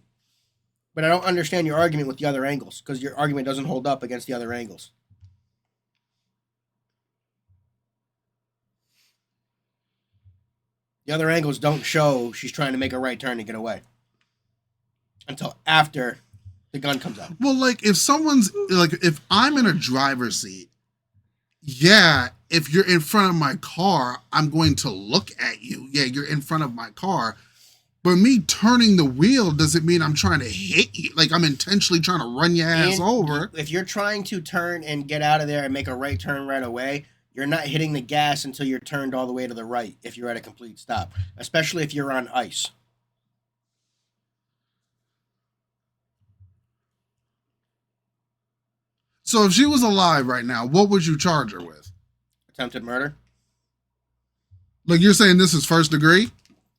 But I don't understand your argument with the other angles because your argument doesn't hold up against the other angles. The other angles don't show she's trying to make a right turn to get away until after the gun comes out. Well, like if I'm in a driver's seat, yeah, if you're in front of my car, I'm going to look at you. Yeah, you're in front of my car. But me turning the wheel doesn't mean I'm trying to hit you. Like I'm intentionally trying to run your ass over. If you're trying to turn and get out of there and make a right turn right away, you're not hitting the gas until you're turned all the way to the right if you're at a complete stop, especially if you're on ice. So if she was alive right now, what would you charge her with? Attempted murder. Like you're saying this is first degree?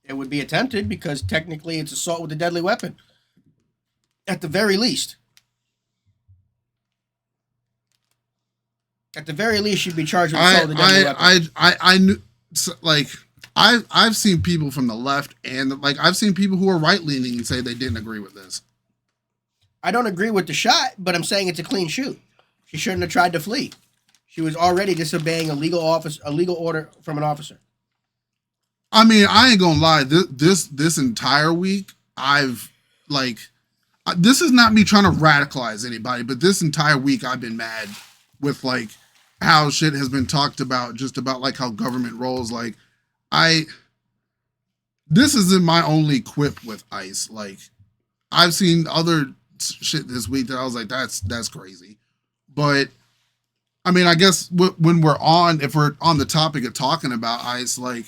It would be attempted because technically it's assault with a deadly weapon. At the very least. At the very least, you'd be charged with assault with a deadly weapon. I knew, like, I've seen people from the left and like I've seen people who are right leaning and say they didn't agree with this. I don't agree with the shot, but I'm saying it's a clean shoot. She shouldn't have tried to flee. She was already disobeying a legal order from an officer. I mean, I ain't gonna lie. This entire week, I've like, this is not me trying to radicalize anybody, but this entire week I've been mad with like how shit has been talked about, just about like how government rolls. Like, this isn't my only quip with ICE. Like, I've seen other shit this week that I was like, that's crazy. But I mean, I guess when if we're on the topic of talking about ICE, like,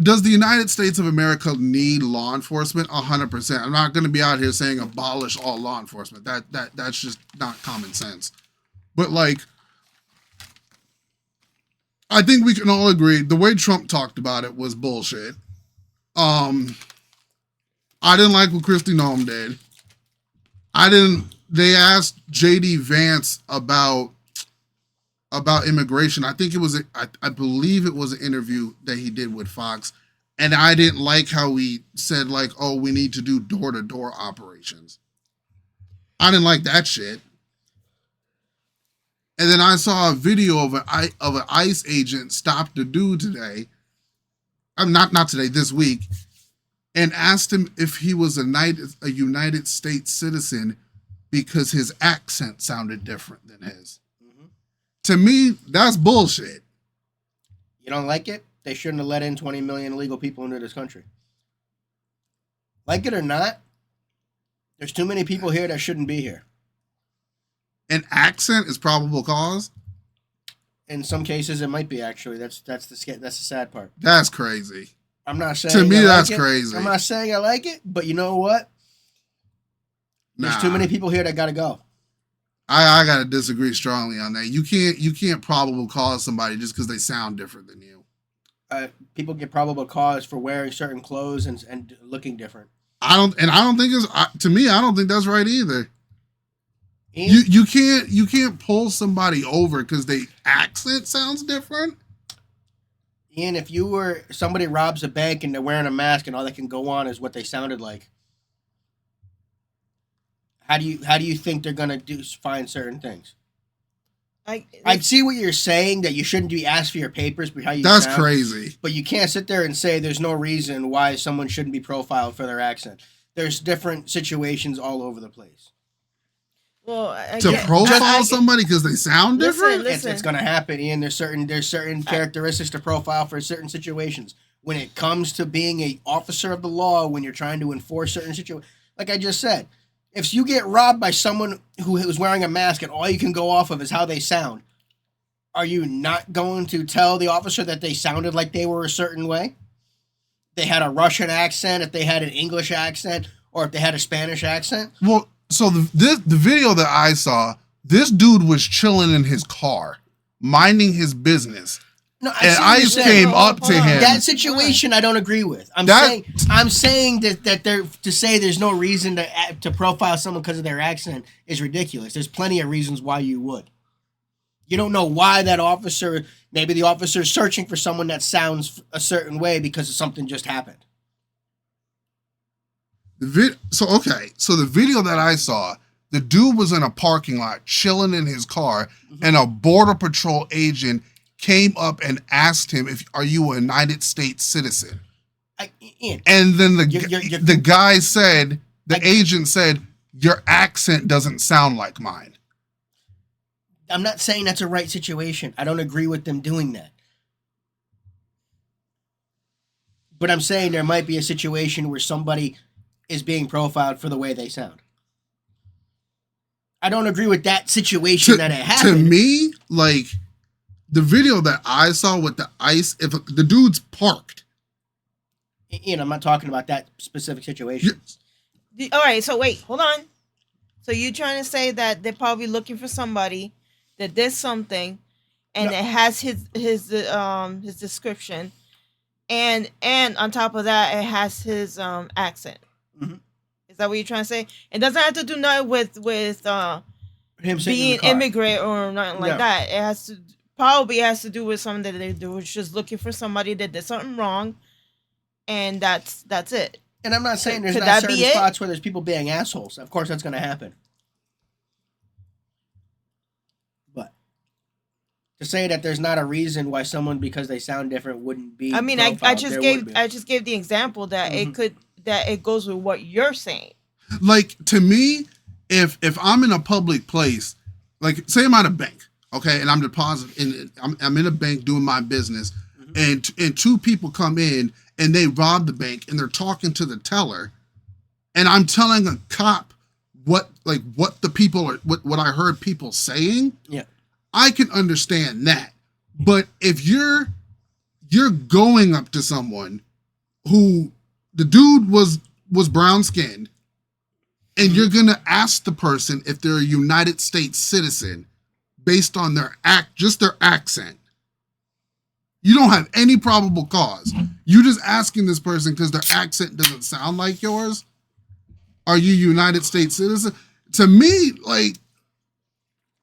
does the United States of America need law enforcement? 100%. I'm not going to be out here saying abolish all law enforcement. That's just not common sense. But like, I think we can all agree the way Trump talked about it was bullshit. I didn't like what Kristi Noem did. They asked JD Vance about immigration. I think it was, I believe it was an interview that he did with Fox. And I didn't like how he said like, oh, we need to do door-to-door operations. I didn't like that shit. And then I saw a video of an ICE agent stopped a dude today. Not today, this week. And asked him if he was a United States citizen because his accent sounded different than his. Mm-hmm. To me, that's bullshit. You don't like it? They shouldn't have let in 20 million illegal people into this country. Like it or not, there's too many people here that shouldn't be here. An accent is probable cause? In some cases, it might be, actually. That's the sad part. That's crazy. I'm not saying to me, that's like crazy. I'm not saying I like it, but you know what? There's too many people here that gotta go. I gotta disagree strongly on that. You can't probable cause somebody just because they sound different than you. People get probable cause for wearing certain clothes and looking different. I don't think to me, I don't think that's right either. You can't pull somebody over because their accent sounds different. Ian, if somebody robs a bank and they're wearing a mask and all they can go on is what they sounded like, how do you think they're gonna find certain things? I see what you're saying, that you shouldn't be asked for your papers, but how you that's sound, crazy. But you can't sit there and say there's no reason why someone shouldn't be profiled for their accent. There's different situations all over the place. Well, profile somebody because they sound different. Listen. It's going to happen, Ian. There's certain characteristics to profile for certain situations. When it comes to being an officer of the law, when you're trying to enforce certain situations, like I just said, if you get robbed by someone who is wearing a mask and all you can go off of is how they sound, are you not going to tell the officer that they sounded like they were a certain way? They had a Russian accent, if they had an English accent, or if they had a Spanish accent? Well, so the video that I saw, this dude was chilling in his car, minding his business. No, and ICE came up to him. That situation I don't agree with. I'm saying that to say there's no reason to profile someone because of their accent is ridiculous. There's plenty of reasons why you would. You don't know why that officer, maybe the officer is searching for someone that sounds a certain way because something just happened. So the video that I saw, the dude was in a parking lot chilling in his car, and a Border Patrol agent came up and asked him, "Are you a United States citizen?" And then the guy said, agent said, "Your accent doesn't sound like mine." I'm not saying that's a right situation. I don't agree with them doing that. But I'm saying there might be a situation where somebody is being profiled for the way they sound. I don't agree with that situation that it happened. To me, like, the video that I saw with the ICE, if the dude's parked. I'm not talking about that specific situation. All right, so wait, hold on. So you trying to say that they're probably looking for somebody that did something, and it has his description, and on top of that, it has his accent. Mhm. Is that what you're trying to say? It doesn't have to do nothing with Him sitting in being the car. immigrant or nothing like No. that. It has to do with something that they were just looking for somebody that did something wrong, and that's it. And I'm not saying there's Could not that certain be it? spots where there's people being assholes. Of course, that's going to happen. But to say that there's not a reason why someone, because they sound different, wouldn't be. I mean, I profiled, just there would gave be. the example that Mhm. it goes with what you're saying. Like, to me, if I'm in a public place, like say I'm at a bank, okay, and I'm I'm in a bank doing my business, and two people come in and they rob the bank and they're talking to the teller, and I'm telling a cop what the people are, what I heard people saying. Yeah. I can understand that. But if you're going up to someone who the dude was brown skinned, and you're gonna ask the person if they're a United States citizen based on their their accent. You don't have any probable cause. You're just asking this person because their accent doesn't sound like yours. Are you United States citizen? To me, like,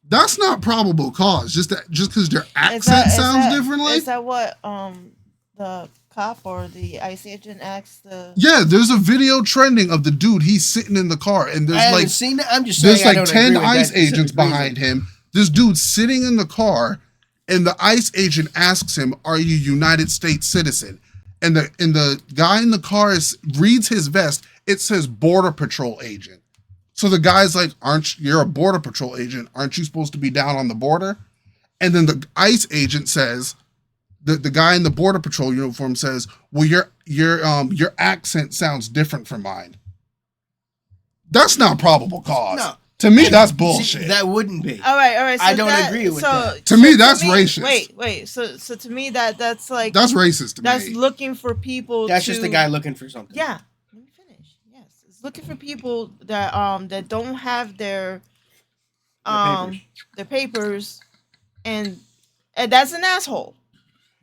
that's not probable cause. Just because their accent sounds differently. Is that what the cop or the ICE agent asked the? Yeah, there's a video trending of the dude. He's sitting in the car, and I there's haven't like seen that. I'm just saying there's I like don't 10 agree with ICE that agents specific behind reason. him. This dude's sitting in the car, and the ICE agent asks him, "Are you United States citizen?" And the guy in the car reads his vest. It says Border Patrol agent. So the guy's like, you're a Border Patrol agent? Aren't you supposed to be down on the border? And then the ICE agent says, the guy in the Border Patrol uniform says, "Well, your accent sounds different from mine." That's not probable cause. No. To me, that's bullshit. See, that wouldn't be. All right. So I don't agree with that. To me, that's racist. Wait. So to me, that's like That's racist to that's me. looking for people. That's just the guy looking for something. Yeah. Let me finish. Yes, it's looking for people that that don't have their papers, and that's an asshole.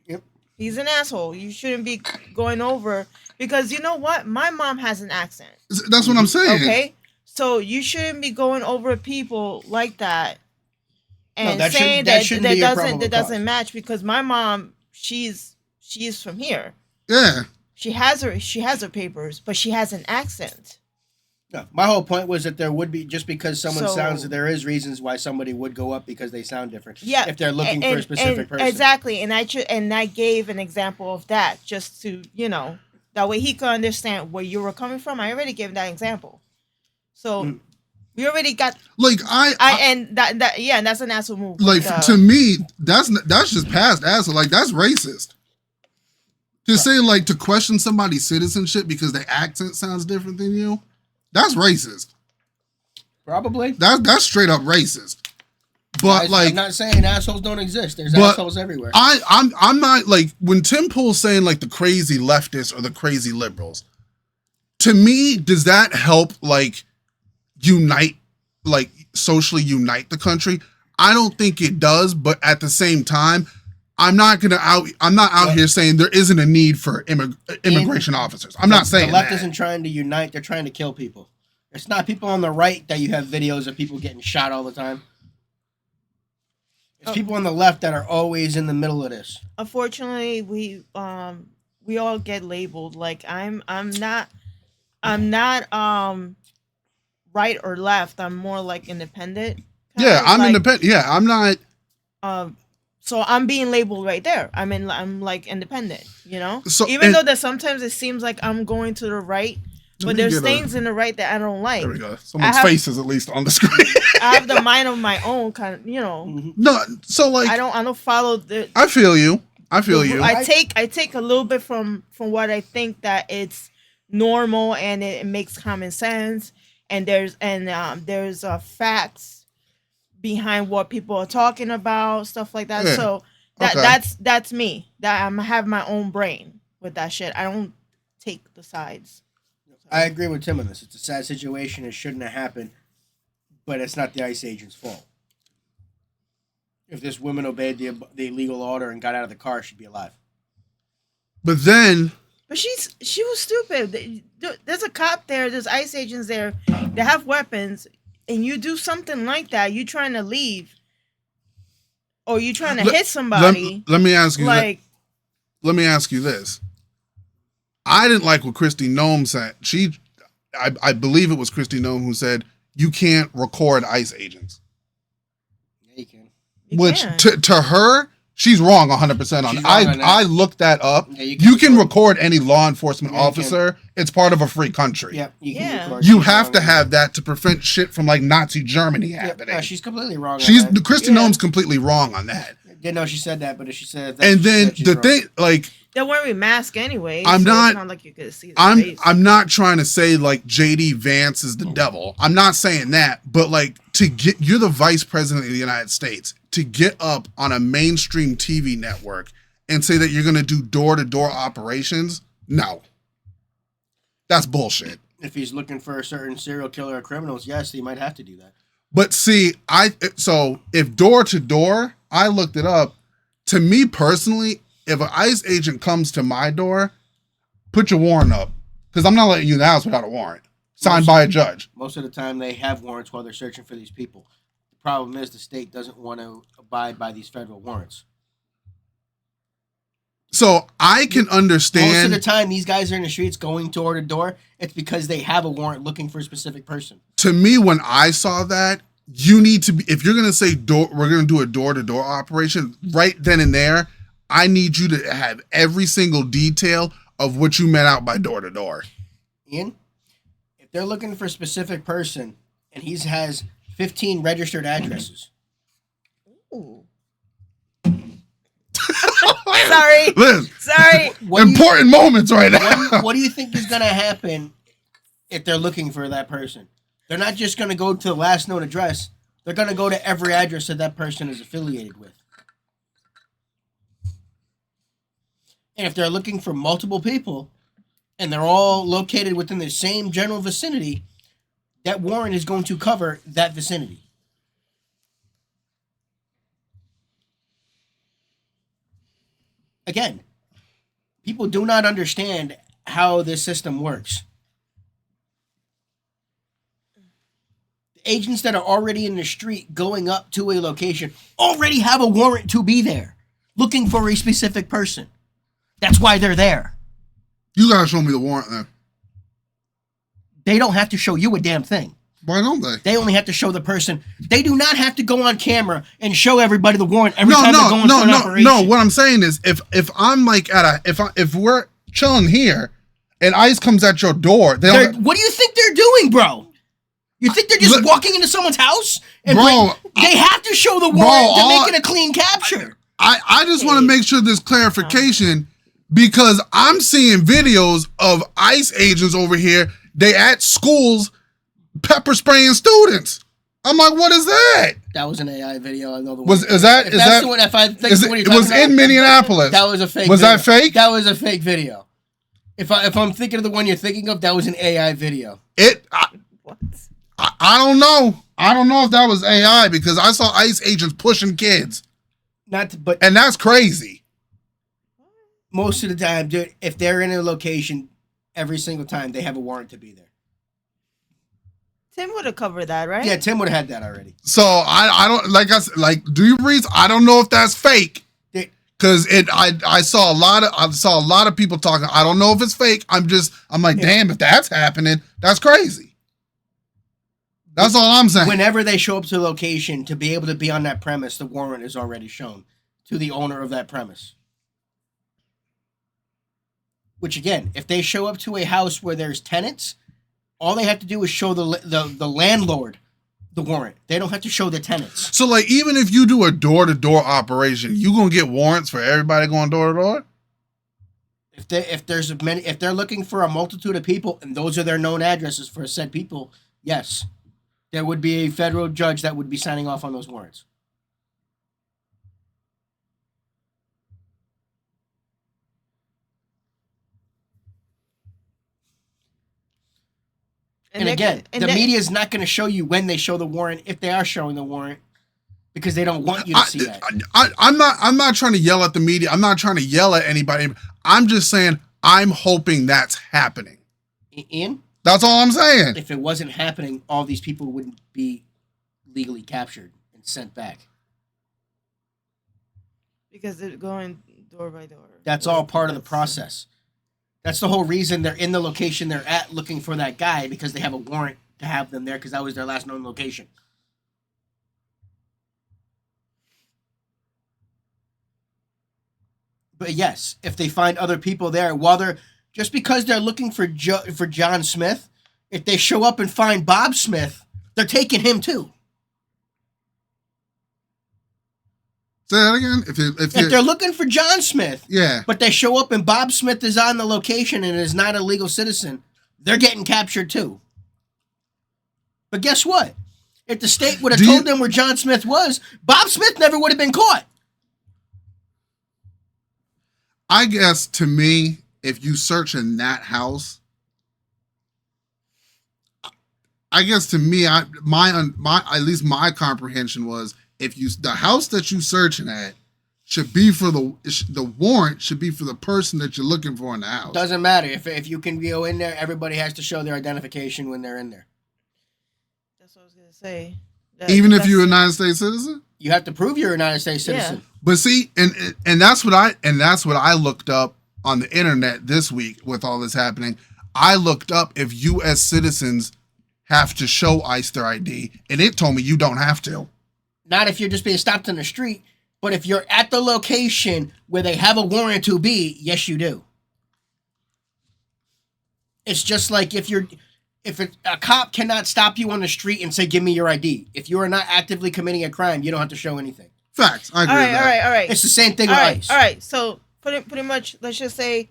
Yep. He's an asshole. You shouldn't be going over because you know what? My mom has an accent. That's what I'm saying. Okay. So you shouldn't be going over people like that and that saying shouldn't be a probable that doesn't cause. match because my mom, she's from here. Yeah. She has her papers, but she has an accent. No, my whole point was that there would be, just because someone So- sounds, there is reasons why somebody would go up because they sound different. Yeah, If they're looking for a specific person. Exactly, and I gave an example of that just to that way he could understand where you were coming from. I already gave that example, so we already got Like and that's an asshole move. like But, to me, that's just past asshole. Like, that's racist. To say, like, to question somebody's citizenship because their accent sounds different than you, that's racist. Probably. That's straight up racist. But I'm not saying assholes don't exist. There's but assholes everywhere. I'm not, like, when Tim Pool's saying, like, the crazy leftists or the crazy liberals, to me, does that help, like, socially unite the country? I don't think it does, but at the same time, I'm not out here saying there isn't a need for immigration officers. I'm not saying the left that. isn't trying to unite. They're trying to kill people. It's not people on the right that you have videos of people getting shot all the time. It's people on the left that are always in the middle of this. unfortunately, we all get labeled. Like I'm not right or left. I'm more like independent. Yeah, I'm independent. Yeah, I'm not. So I'm being labeled right there. I'm like independent, So- even though that sometimes it seems like I'm going to the right, but me there's get a- things in the right that I don't like. There we go. Someone's have- face is at least on the screen. I have the mind of my own kind of, No, so like I don't follow the. I feel you. I take a little bit from what I think that it's normal and it makes common sense, and there's facts behind what people are talking about, stuff like that. Yeah. So that's me. That I have my own brain with that shit. I don't take the sides. I agree with Tim on this. It's a sad situation. It shouldn't have happened. But it's not the ICE agent's fault. If this woman obeyed the legal order and got out of the car, she'd be alive. But then, But she was stupid. There's a cop there. There's ICE agents there. They have weapons, and you do something like that. You trying to leave, or you trying to hit somebody. Let me ask you. Like, let me ask you this. I didn't like what Christy Nome said. I believe it was Christy Nome who said you can't record ICE agents. Yeah, you can. Which to her, she's wrong 100% on it. I looked that up. Yeah, you can record any law enforcement officer. It's part of a free country. Yep, you can record. You have to have that to prevent shit from like Nazi Germany happening. No, she's completely wrong. Christy Nome's completely wrong on that. Didn't know she said that, but if she said that, And then the thing, like, they're wearing masks anyway. I'm so not. It's not like you could see their face. I'm not trying to say like JD Vance is the devil. I'm not saying that, but like you're the vice president of the United States to get up on a mainstream TV network and say that you're going to do door-to-door operations. No, that's bullshit. If he's looking for a certain serial killer or criminals, yes, he might have to do that. But see, so if door-to-door, I looked it up. To me personally, if an ICE agent comes to my door, put your warrant up. Because I'm not letting you in the house without a warrant. Signed by a judge. Most of the time they have warrants while they're searching for these people. The problem is the state doesn't want to abide by these federal warrants. So I can understand. Most of the time these guys are in the streets going door to door. It's because they have a warrant looking for a specific person. To me, when I saw that, you need to be, if you're going to say we're going to do a door-to-door operation, right then and there, I need you to have every single detail of what you meant out by door-to-door. Ian, if they're looking for a specific person and he has 15 registered addresses. Ooh. Sorry. Liz, Sorry. Important moments right now. What do you think is going to happen if they're looking for that person? They're not just going to go to the last known address. They're going to go to every address that that person is affiliated with. And if they're looking for multiple people and they're all located within the same general vicinity, that warrant is going to cover that vicinity. Again, people do not understand how this system works. Agents that are already in the street going up to a location already have a warrant to be there, looking for a specific person. That's why they're there. You gotta show me the warrant then. They don't have to show you a damn thing. Why don't they? They only have to show the person. They do not have to go on camera and show everybody the warrant every time they're going for an operation. No. What I'm saying is, if I'm like if we're chilling here, and ICE comes at your door, what do you think they're doing, bro? You think they're just walking into someone's house? And they have to show the warrant to make it a clean capture. I just want to make sure there's clarification because I'm seeing videos of ICE agents over here. They at schools pepper spraying students. I'm like, what is that? That was an AI video. I know the one. Is that the one? If I think it was in Minneapolis. That was a fake. Was that fake? That was a fake video. If I'm thinking of the one you're thinking of, that was an AI video. What? I don't know. I don't know if that was AI because I saw ICE agents pushing kids. And that's crazy. Most of the time, dude, if they're in a location, every single time they have a warrant to be there. Tim would have covered that, right? Yeah, Tim would have had that already. So I don't do you read? I don't know if that's fake because I saw a lot of people talking. I don't know if it's fake. I'm like, damn, if that's happening, that's crazy. That's all I'm saying. Whenever they show up to a location to be able to be on that premise, the warrant is already shown to the owner of that premise. Which again, if they show up to a house where there's tenants, all they have to do is show the landlord the warrant. They don't have to show the tenants. So like, even if you do a door-to-door operation, you gonna get warrants for everybody going door-to-door? If they're looking for a multitude of people and those are their known addresses for said people, yes. There would be a federal judge that would be signing off on those warrants. And again, the media is not going to show you when they show the warrant, if they are showing the warrant, because they don't want you to see that. I'm not trying to yell at the media. I'm not trying to yell at anybody. I'm just saying I'm hoping that's happening. Ian? That's all I'm saying. If it wasn't happening, all these people wouldn't be legally captured and sent back. Because they're going door by door. That's all part of the process. That's the whole reason they're in the location they're at looking for that guy, because they have a warrant to have them there because that was their last known location. But yes, if they find other people there, while they're just because they're looking for John Smith, if they show up and find Bob Smith, they're taking him too. Say that again. If they're looking for John Smith, yeah, but they show up and Bob Smith is on the location and is not a legal citizen, they're getting captured too. But guess what? If the state would have told them where John Smith was, Bob Smith never would have been caught. I guess to me, if you search in that house, I guess to me, my at least my comprehension was, if the house that you searching at should be for the warrant should be for the person that you're looking for in the house. Doesn't matter if you can go in there, everybody has to show their identification when they're in there. That's what I was gonna say. Even if you're a United States citizen, you have to prove you're a United States citizen. Yeah. But see, and that's what I looked up on the internet this week with all this happening. I looked up if U.S. citizens have to show ICE their ID, and it told me you don't have to. Not if you're just being stopped in the street, but if you're at the location where they have a warrant to be, yes, you do. It's just like if a cop cannot stop you on the street and say, "Give me your ID." If you are not actively committing a crime, you don't have to show anything. Facts. I agree with that. All right. It's the same thing with ICE. All right. So pretty much, let's just say,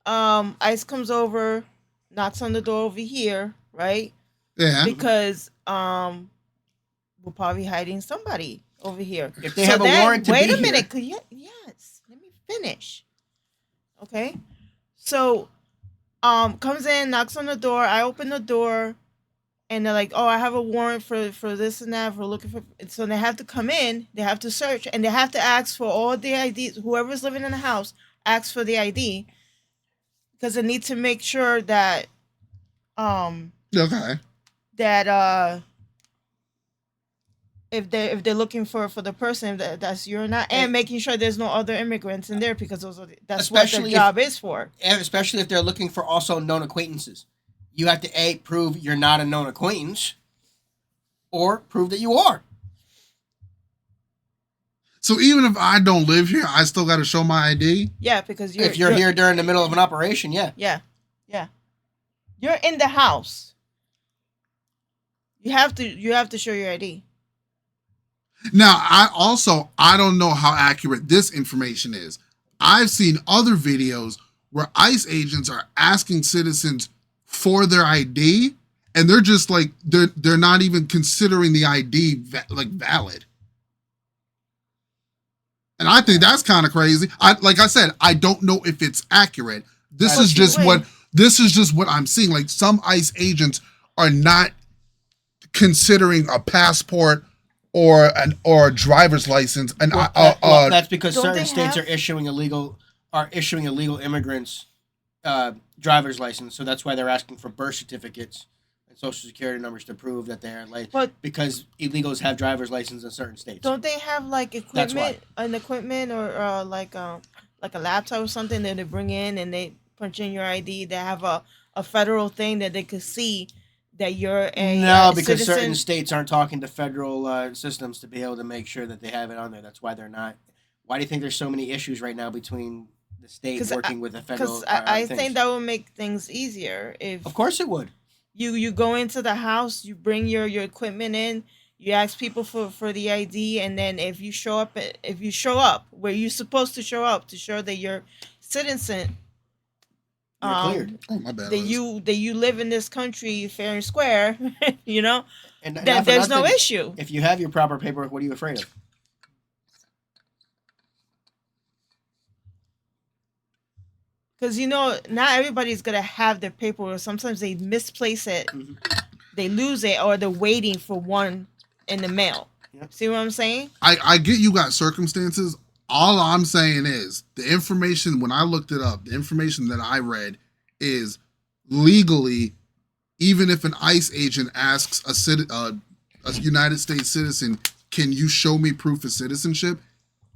ICE comes over, knocks on the door over here, right? Yeah. Because we're probably hiding somebody over here. If they have a warrant to be here. Wait a minute. Yes. Let me finish. Okay. So, comes in, knocks on the door. I open the door, and they're like, "Oh, I have a warrant for this and that. For looking for." So they have to come in. They have to search, and they have to ask for all the IDs. Whoever's living in the house, asks for the ID, because they need to make sure that, Okay. that if they're looking for the person that's you or not, and making sure there's no other immigrants in there, because that's what their job is for. And especially if they're looking for also known acquaintances. You have to prove you're not a known acquaintance, or prove that you are. So even if I don't live here, I still got to show my ID? Yeah, because if you're here during the middle of an operation, yeah. Yeah. You're in the house. You have to show your ID. Now, I don't know how accurate this information is. I've seen other videos where ICE agents are asking citizens for their ID, and they're just like, they're not even considering the ID valid. And I think that's kind of crazy. Like I said, I don't know if it's accurate. This is just what I'm seeing. Like, some ICE agents are not considering a passport or a driver's license. And that's because certain states are issuing illegal immigrants driver's license. So that's why they're asking for birth certificates and social security numbers to prove that they're because illegals have driver's license in certain states. Don't they have like equipment or like a laptop or something that they bring in and they punch in your ID? They have a federal thing that they could see that you're a because citizen? Certain states aren't talking to federal systems to be able to make sure that they have it on there. That's why they're not. Why do you think there's so many issues right now between the state working with the federal? Because I think that would make things easier. Of course it would. You go into the house, you bring your equipment in, you ask people for the ID, and then if you show up where you're supposed to show up to show that you're citizen, you're cleared. Oh, my bad. That you live in this country fair and square, you know, and then there's no issue. If you have your proper paperwork, what are you afraid of? Because, not everybody's going to have their paperwork. Sometimes they misplace it. Mm-hmm. they lose it, or they're waiting for one in the mail. Yep. See what I'm saying? I get you got circumstances. All I'm saying is the information, when I looked it up, the information that I read is legally, even if an ICE agent asks a United States citizen, can you show me proof of citizenship?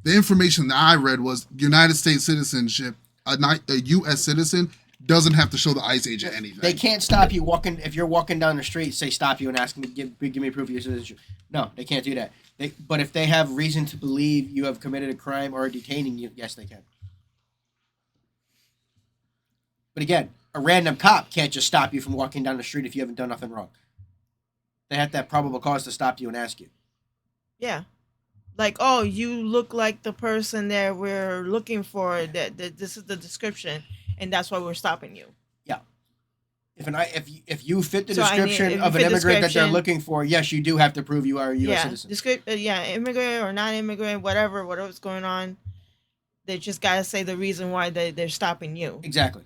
The information that I read was United States citizenship, a U.S. citizen doesn't have to show the ICE agent anything. They can't stop you walking. If you're walking down the street, say stop you and ask me, give me proof of your citizenship. No, they can't do that. But if they have reason to believe you have committed a crime or are detaining you, yes, they can. But again, a random cop can't just stop you from walking down the street if you haven't done nothing wrong. They have to have probable cause to stop you and ask you. Yeah. Like, oh, you look like the person that we're looking for. That this is the description, and that's why we're stopping you. Yeah. If you fit the So description of an immigrant that they're looking for, yes, you do have to prove you are a U.S. citizen. Immigrant or non-immigrant, whatever's going on. They just gotta say the reason why they're stopping you. Exactly.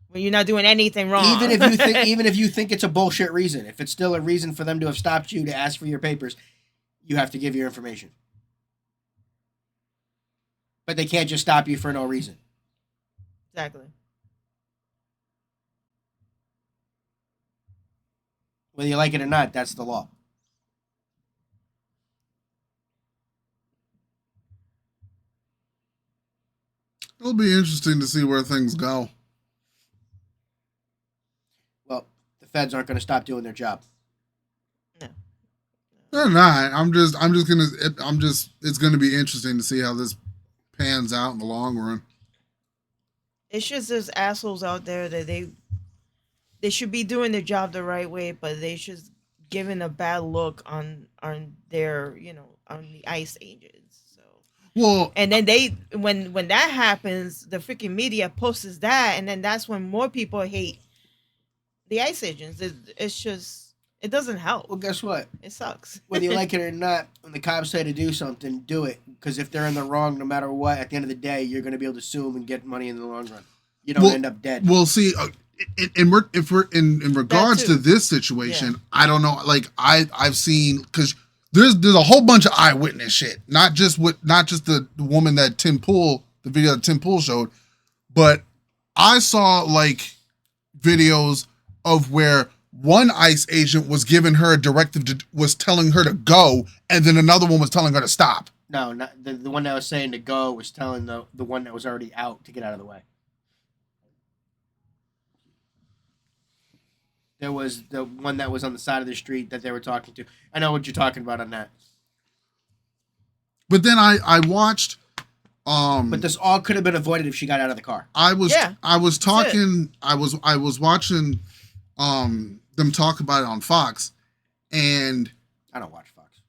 When you're not doing anything wrong. Even if you think it's a bullshit reason, if it's still a reason for them to have stopped you to ask for your papers, you have to give your information. But they can't just stop you for no reason. Exactly. Whether you like it or not, that's the law. It'll be interesting to see where things go. Well, the feds aren't going to stop doing their job. No. They're not. It's gonna be interesting to see how this pans out in the long run. It's just there's assholes out there that they should be doing their job the right way, but they just giving a bad look on their, on the ICE agents. So well, and then when that happens, the freaking media posts that, and then that's when more people hate the ICE agents. It's just, it doesn't help. Well, guess what? It sucks. Whether you like it or not, when the cops say to do something, do it. Because if they're in the wrong, no matter what, at the end of the day, you're going to be able to sue them and get money in the long run. You don't end up dead. Well, see, in regards to this situation, yeah. I don't know. Like I've seen, because there's a whole bunch of eyewitness shit. Not just the woman that the video that Tim Pool showed, but I saw like videos of where one ICE agent was giving her a directive was telling her to go, and then another one was telling her to stop. No, not the one that was saying to go was telling the one that was already out to get out of the way. There was the one that was on the side of the street that they were talking to. I know what you're talking about on that. But then I watched. But this all could have been avoided if she got out of the car. I was watching them talk about it on Fox, and I don't watch Fox.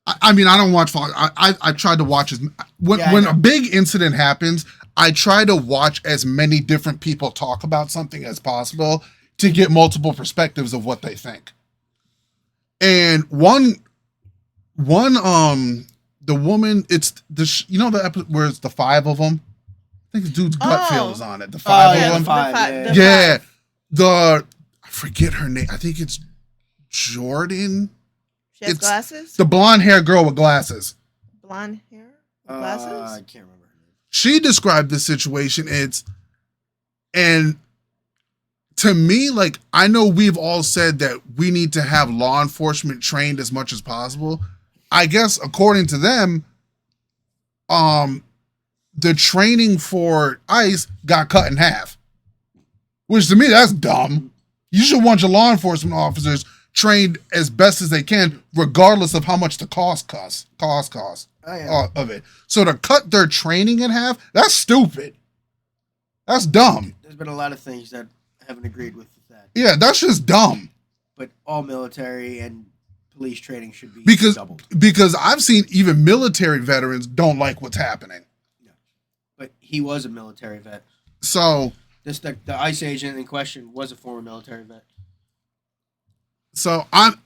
I mean, I don't watch Fox. I tried to watch when a big incident happens, I try to watch as many different people talk about something as possible to get multiple perspectives of what they think. And the woman, it's the episode where it's the five of them. I think the dude's gut feel is on it. The five of them. The five. I forget her name. I think it's Jordan. She has glasses? The blonde hair girl with glasses. Blonde hair? Glasses? I can't remember. She described the situation. And to me, like, I know we've all said that we need to have law enforcement trained as much as possible. I guess according to them, the training for ICE got cut in half. Which to me, that's dumb. You should want your law enforcement officers trained as best as they can, regardless of how much the cost of it. So to cut their training in half, that's stupid. That's dumb. There's been a lot of things that I haven't agreed with that. Yeah, that's just dumb. But all military and police training should be doubled. Because I've seen even military veterans don't like what's happening. Yeah. But he was a military vet. So the ICE agent in question was a former military vet. So I'm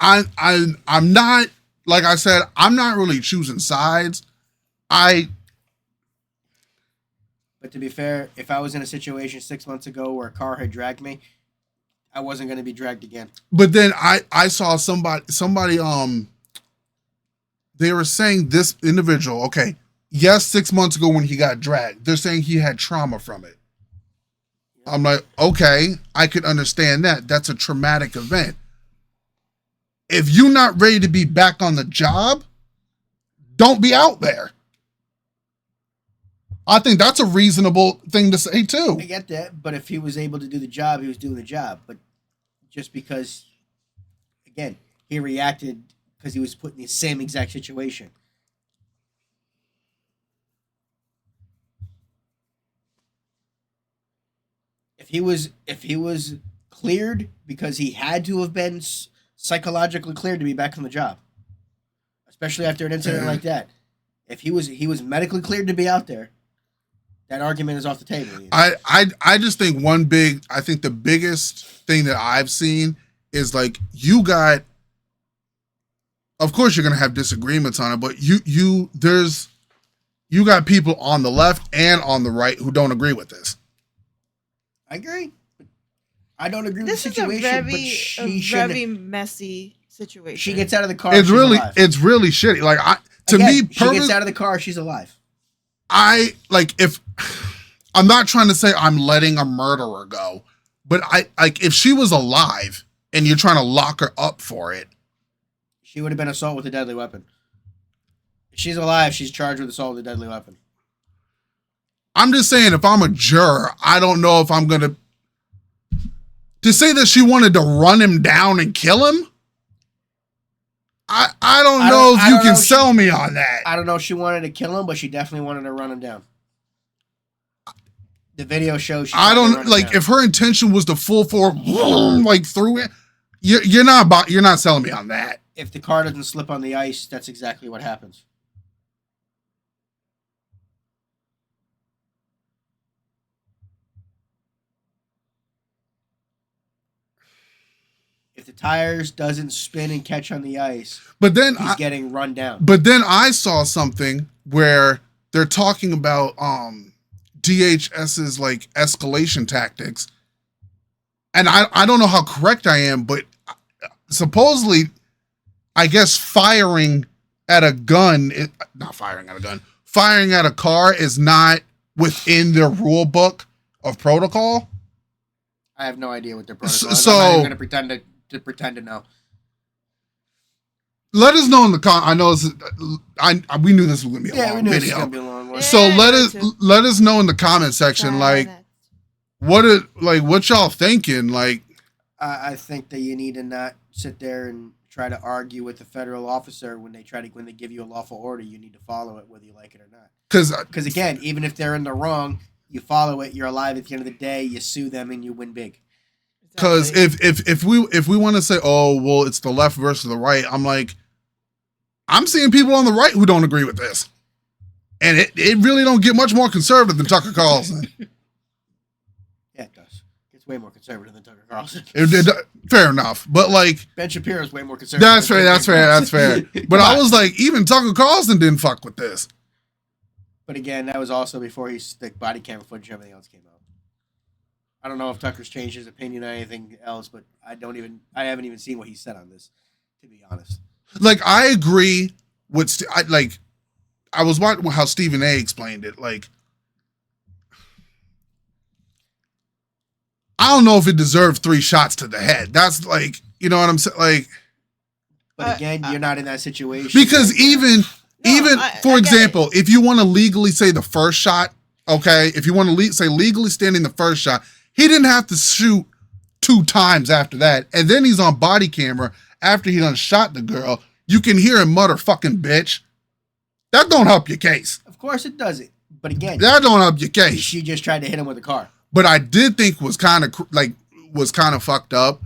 not, like I said, I'm not really choosing sides. But to be fair, if I was in a situation 6 months ago where a car had dragged me, I wasn't going to be dragged again. But then I saw somebody they were saying this individual, okay, yes, 6 months ago when he got dragged, they're saying he had trauma from it. I'm like, okay, I could understand that. That's a traumatic event. If you're not ready to be back on the job, don't be out there. I think that's a reasonable thing to say too. I get that, but if he was able to do the job, he was doing the job. But just because, again, he reacted because he was put in the same exact situation. If he was cleared because he had to have been psychologically cleared to be back on the job, especially after an incident like that. If he was medically cleared to be out there, that argument is off the table. I just think I think the biggest thing that I've seen is like you got, of course you're gonna have disagreements on it, but you got people on the left and on the right who don't agree with this. I agree. I don't agree with This the is situation, but a very messy situation. She gets out of the car. It's really alive. it's really shitty. Like She gets out of the car, she's alive. If I'm not trying to say I'm letting a murderer go, but if she was alive and you're trying to lock her up for it, she would have been assault with a deadly weapon. If she's alive, she's charged with assault with a deadly weapon. I'm just saying, if I'm a juror, I don't know if I'm gonna to say that she wanted to run him down and kill him. I don't know if you can sell me on that. I don't know if she wanted to kill him, but she definitely wanted to run him down. The video shows. I don't like if her intention was to full force like through it. You're not selling me on that. If the car doesn't slip on the ice, that's exactly what happens. If the tires doesn't spin and catch on the ice, but then he's getting run down. But then I saw something where they're talking about DHS's like escalation tactics, and I don't know how correct I am, but supposedly, I guess firing at a car is not within their rule book of protocol. I have no idea what their protocol is. So I'm not even going to pretend to know. Let us know in the I know we knew this was going to be a long video. Gonna be a long one. So let us know in the comment section what y'all thinking. Like, I think that you need to not sit there and try to argue with the federal officer when they give you a lawful order. You need to follow it whether you like it or not. Because again, even if they're in the wrong, you follow it. You're alive at the end of the day. You sue them and you win big. Because if we want to say, oh well, it's the left versus the right, I'm like, I'm seeing people on the right who don't agree with this, and it really don't get much more conservative than Tucker Carlson. Yeah, it does. It's way more conservative than Tucker Carlson. Fair enough, but like Ben Shapiro's way more conservative. That's fair. But I was like, even Tucker Carlson didn't fuck with this. But again, that was also before the body camera footage and everything else came out. I don't know if Tucker's changed his opinion or anything else, but I haven't even seen what he said on this, to be honest. Like, I agree with, I was watching how Stephen A. explained it. Like, I don't know if it deserved 3 shots to the head. That's like, you know what I'm saying? Like, but again, you're not in that situation. Because for example, if you want to legally say the first shot, okay, if you want to say legally standing the first shot, he didn't have to shoot 2 times after that. And then he's on body camera after he done shot the girl. You can hear him mutter, "fucking bitch." That don't help your case. Of course it doesn't. But again, that don't help your case. She just tried to hit him with a car. But I did think was kind of fucked up.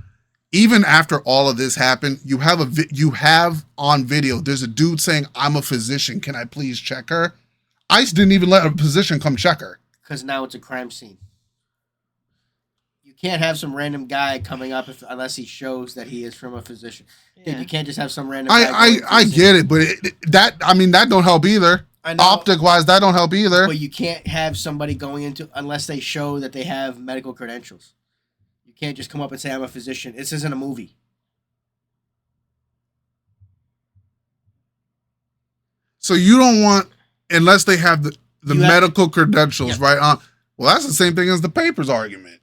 Even after all of this happened, you have on video, there's a dude saying, "I'm a physician. Can I please check her?" ICE didn't even let a physician come check her. Because now it's a crime scene. You can't have some random guy coming up unless he shows that he is from a physician. Yeah. You can't just have some random guy. I get it, but that don't help either. I know. Optic wise, that don't help either. But you can't have somebody going into unless they show that they have medical credentials. You can't just come up and say, I'm a physician. This isn't a movie. So you don't want, unless they have the You have medical credentials, Yeah. right? Well, that's the same thing as the papers argument.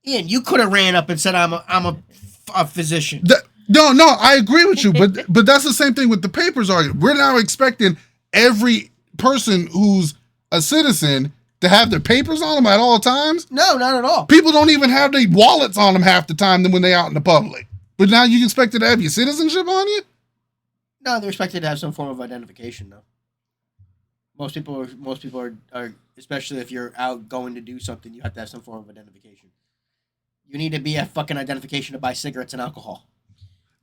Ian, you could have ran up and said, I'm a physician. No, I agree with you, but that's the same thing with the papers argument. We're now expecting every person who's a citizen to have their papers on them at all times. No, not at all. People don't even have their wallets on them half the time when they're out in the public. But now you expect to have your citizenship on you? No, they're expected to have some form of identification, though. Most people are, especially if you're out going to do something, you have to have some form of identification. You need to be a fucking identification to buy cigarettes and alcohol.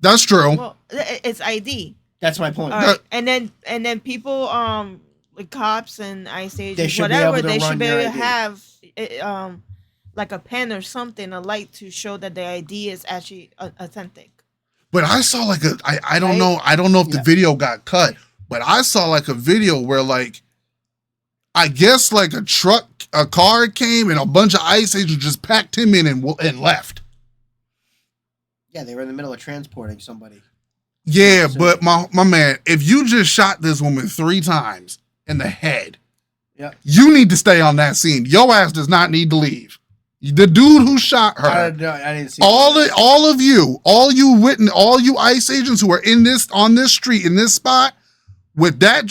That's true. Well, it's ID. That's my point. All right. And then people, like cops and ICE agents, whatever, they should be able to have like a pen or something, a light to show that the ID is actually authentic. But I saw like I don't know if the video got cut, but I saw like a video where like, I guess like a car came and a bunch of ICE agents just packed him in and left. Yeah, they were in the middle of transporting somebody. Yeah, but my man, if you just shot this woman 3 times in the head, you need to stay on that scene. Your ass does not need to leave. The dude who shot her, I didn't see all of you ICE agents who are on this street, in this spot, with that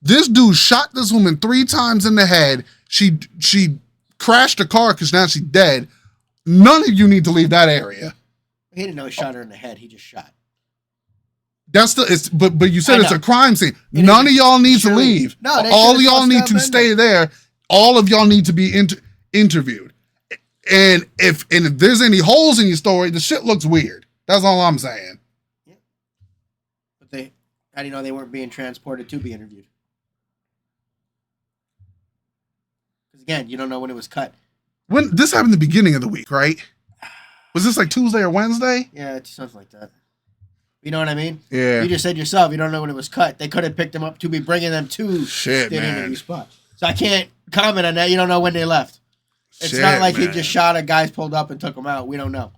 this dude shot this woman 3 times in the head. She crashed a car because now she's dead. None of you need to leave that area. He didn't know he shot her in the head. He just shot. But you said it's a crime scene. None of y'all need to leave. No, all of y'all need to stay there. All of y'all need to be interviewed. And if there's any holes in your story, the shit looks weird. That's all I'm saying. Yeah. But how do you know they weren't being transported to be interviewed? Because again, you don't know when it was cut. When this happened the beginning of the week, right? Was this like Tuesday or Wednesday? Yeah, it's something like that. You know what I mean? Yeah. You just said yourself, you don't know when it was cut. They could have picked them up to be bringing them to the interview spot. So I can't comment on that. You don't know when they left. It's not like he just shot a guys pulled up and took them out. We don't know.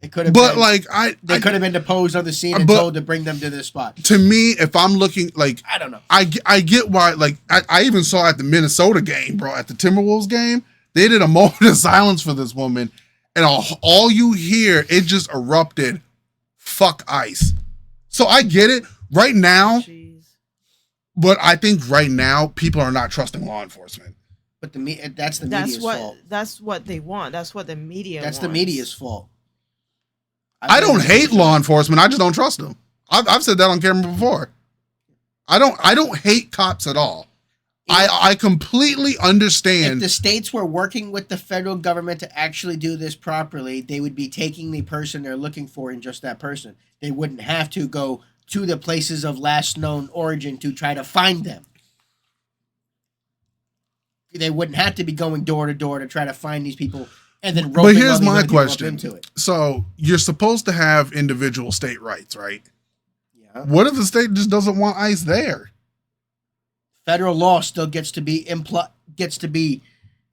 It could have been. But they could have been deposed on the scene and told to bring them to this spot. To me, if I'm looking like, I don't know. I get why. Like I even saw at the Minnesota game, bro, at the Timberwolves game, they did a moment of silence for this woman, and all you hear, it just erupted. Fuck ICE. So I get it right now. Jeez. But I think right now people are not trusting law enforcement. But that's the media's fault. That's what they want. That's what the media That's wants. the media's fault. I don't hate law enforcement. I just don't trust them. I've said that on camera before. I don't hate cops at all. I completely understand. If the states were working with the federal government to actually do this properly, they would be taking the person they're looking for and just that person. They wouldn't have to go to the places of last known origin to try to find them. They wouldn't have to be going door to door to try to find these people and then roping. But here's my question. Into it. So you're supposed to have individual state rights, right? Yeah. What if the state just doesn't want ICE there? Federal law still gets to be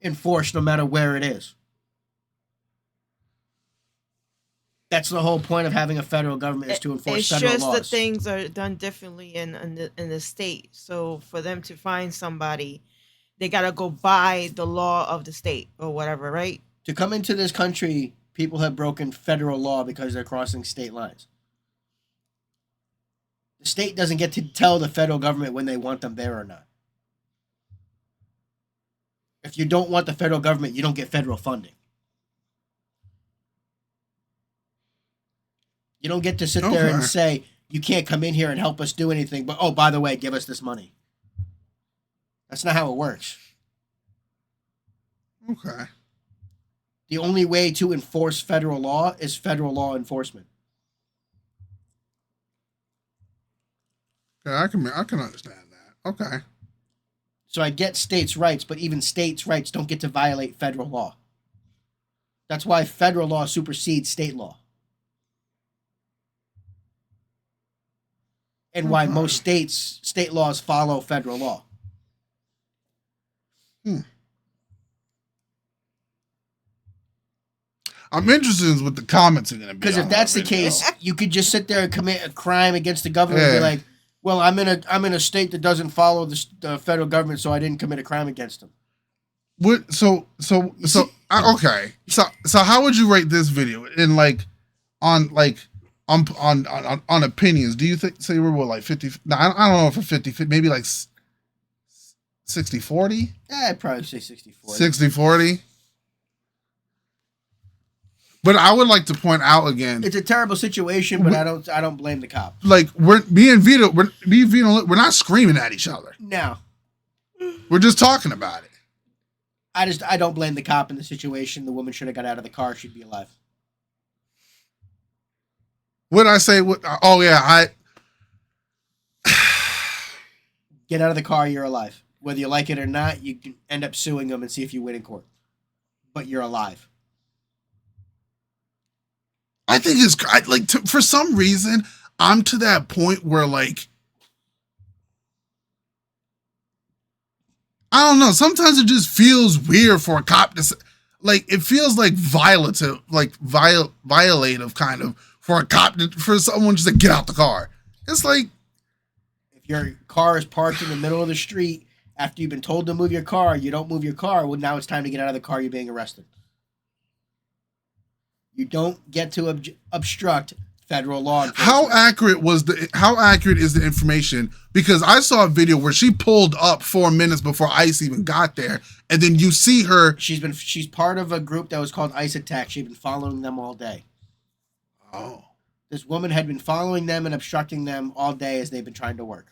enforced no matter where it is. That's the whole point of having a federal government is to enforce federal laws. It's just that things are done differently in the state. So for them to find somebody, they gotta go by the law of the state or whatever, right? To come into this country, people have broken federal law because they're crossing state lines. The state doesn't get to tell the federal government when they want them there or not. If you don't want the federal government, you don't get federal funding. You don't get to sit there and say, you can't come in here and help us do anything, but, oh, by the way, give us this money. That's not how it works. Okay. The only way to enforce federal law is federal law enforcement. Yeah, I can understand that. Okay. So I get states' rights, but even states' rights don't get to violate federal law. That's why federal law supersedes state law. And why most state laws follow federal law. I'm interested in what the comments are going to be. Because if that's the case, you could just sit there and commit a crime against the government and be like, well, I'm in a state that doesn't follow the federal government, so I didn't commit a crime against them. What? So okay. So how would you rate this video in on opinions? Do you think say we're what, like 50? No, I don't know if 50, maybe like 60-40? Yeah, I'd probably say 60-40. 60-40. But I would like to point out again, it's a terrible situation, but I don't blame the cop. Like me and Vito, we're not screaming at each other. No, we're just talking about it. I don't blame the cop in the situation. The woman should have got out of the car. She'd be alive. What I say? Oh yeah, get out of the car. You're alive. Whether you like it or not, you can end up suing them and see if you win in court. But you're alive. I think it's like for some reason I'm to that point where like I don't know. Sometimes it just feels weird for a cop to like. It feels like violative kind of for a cop for someone just to get out the car. It's like if your car is parked in the middle of the street after you've been told to move your car, you don't move your car. Well, now it's time to get out of the car. You're being arrested. You don't get to obstruct federal law enforcement. How accurate is the information? Because I saw a video where she pulled up 4 minutes before ICE even got there, and then you see her. She's part of a group that was called ICE Attack. She'd been following them all day. Oh. This woman had been following them and obstructing them all day as they've been trying to work.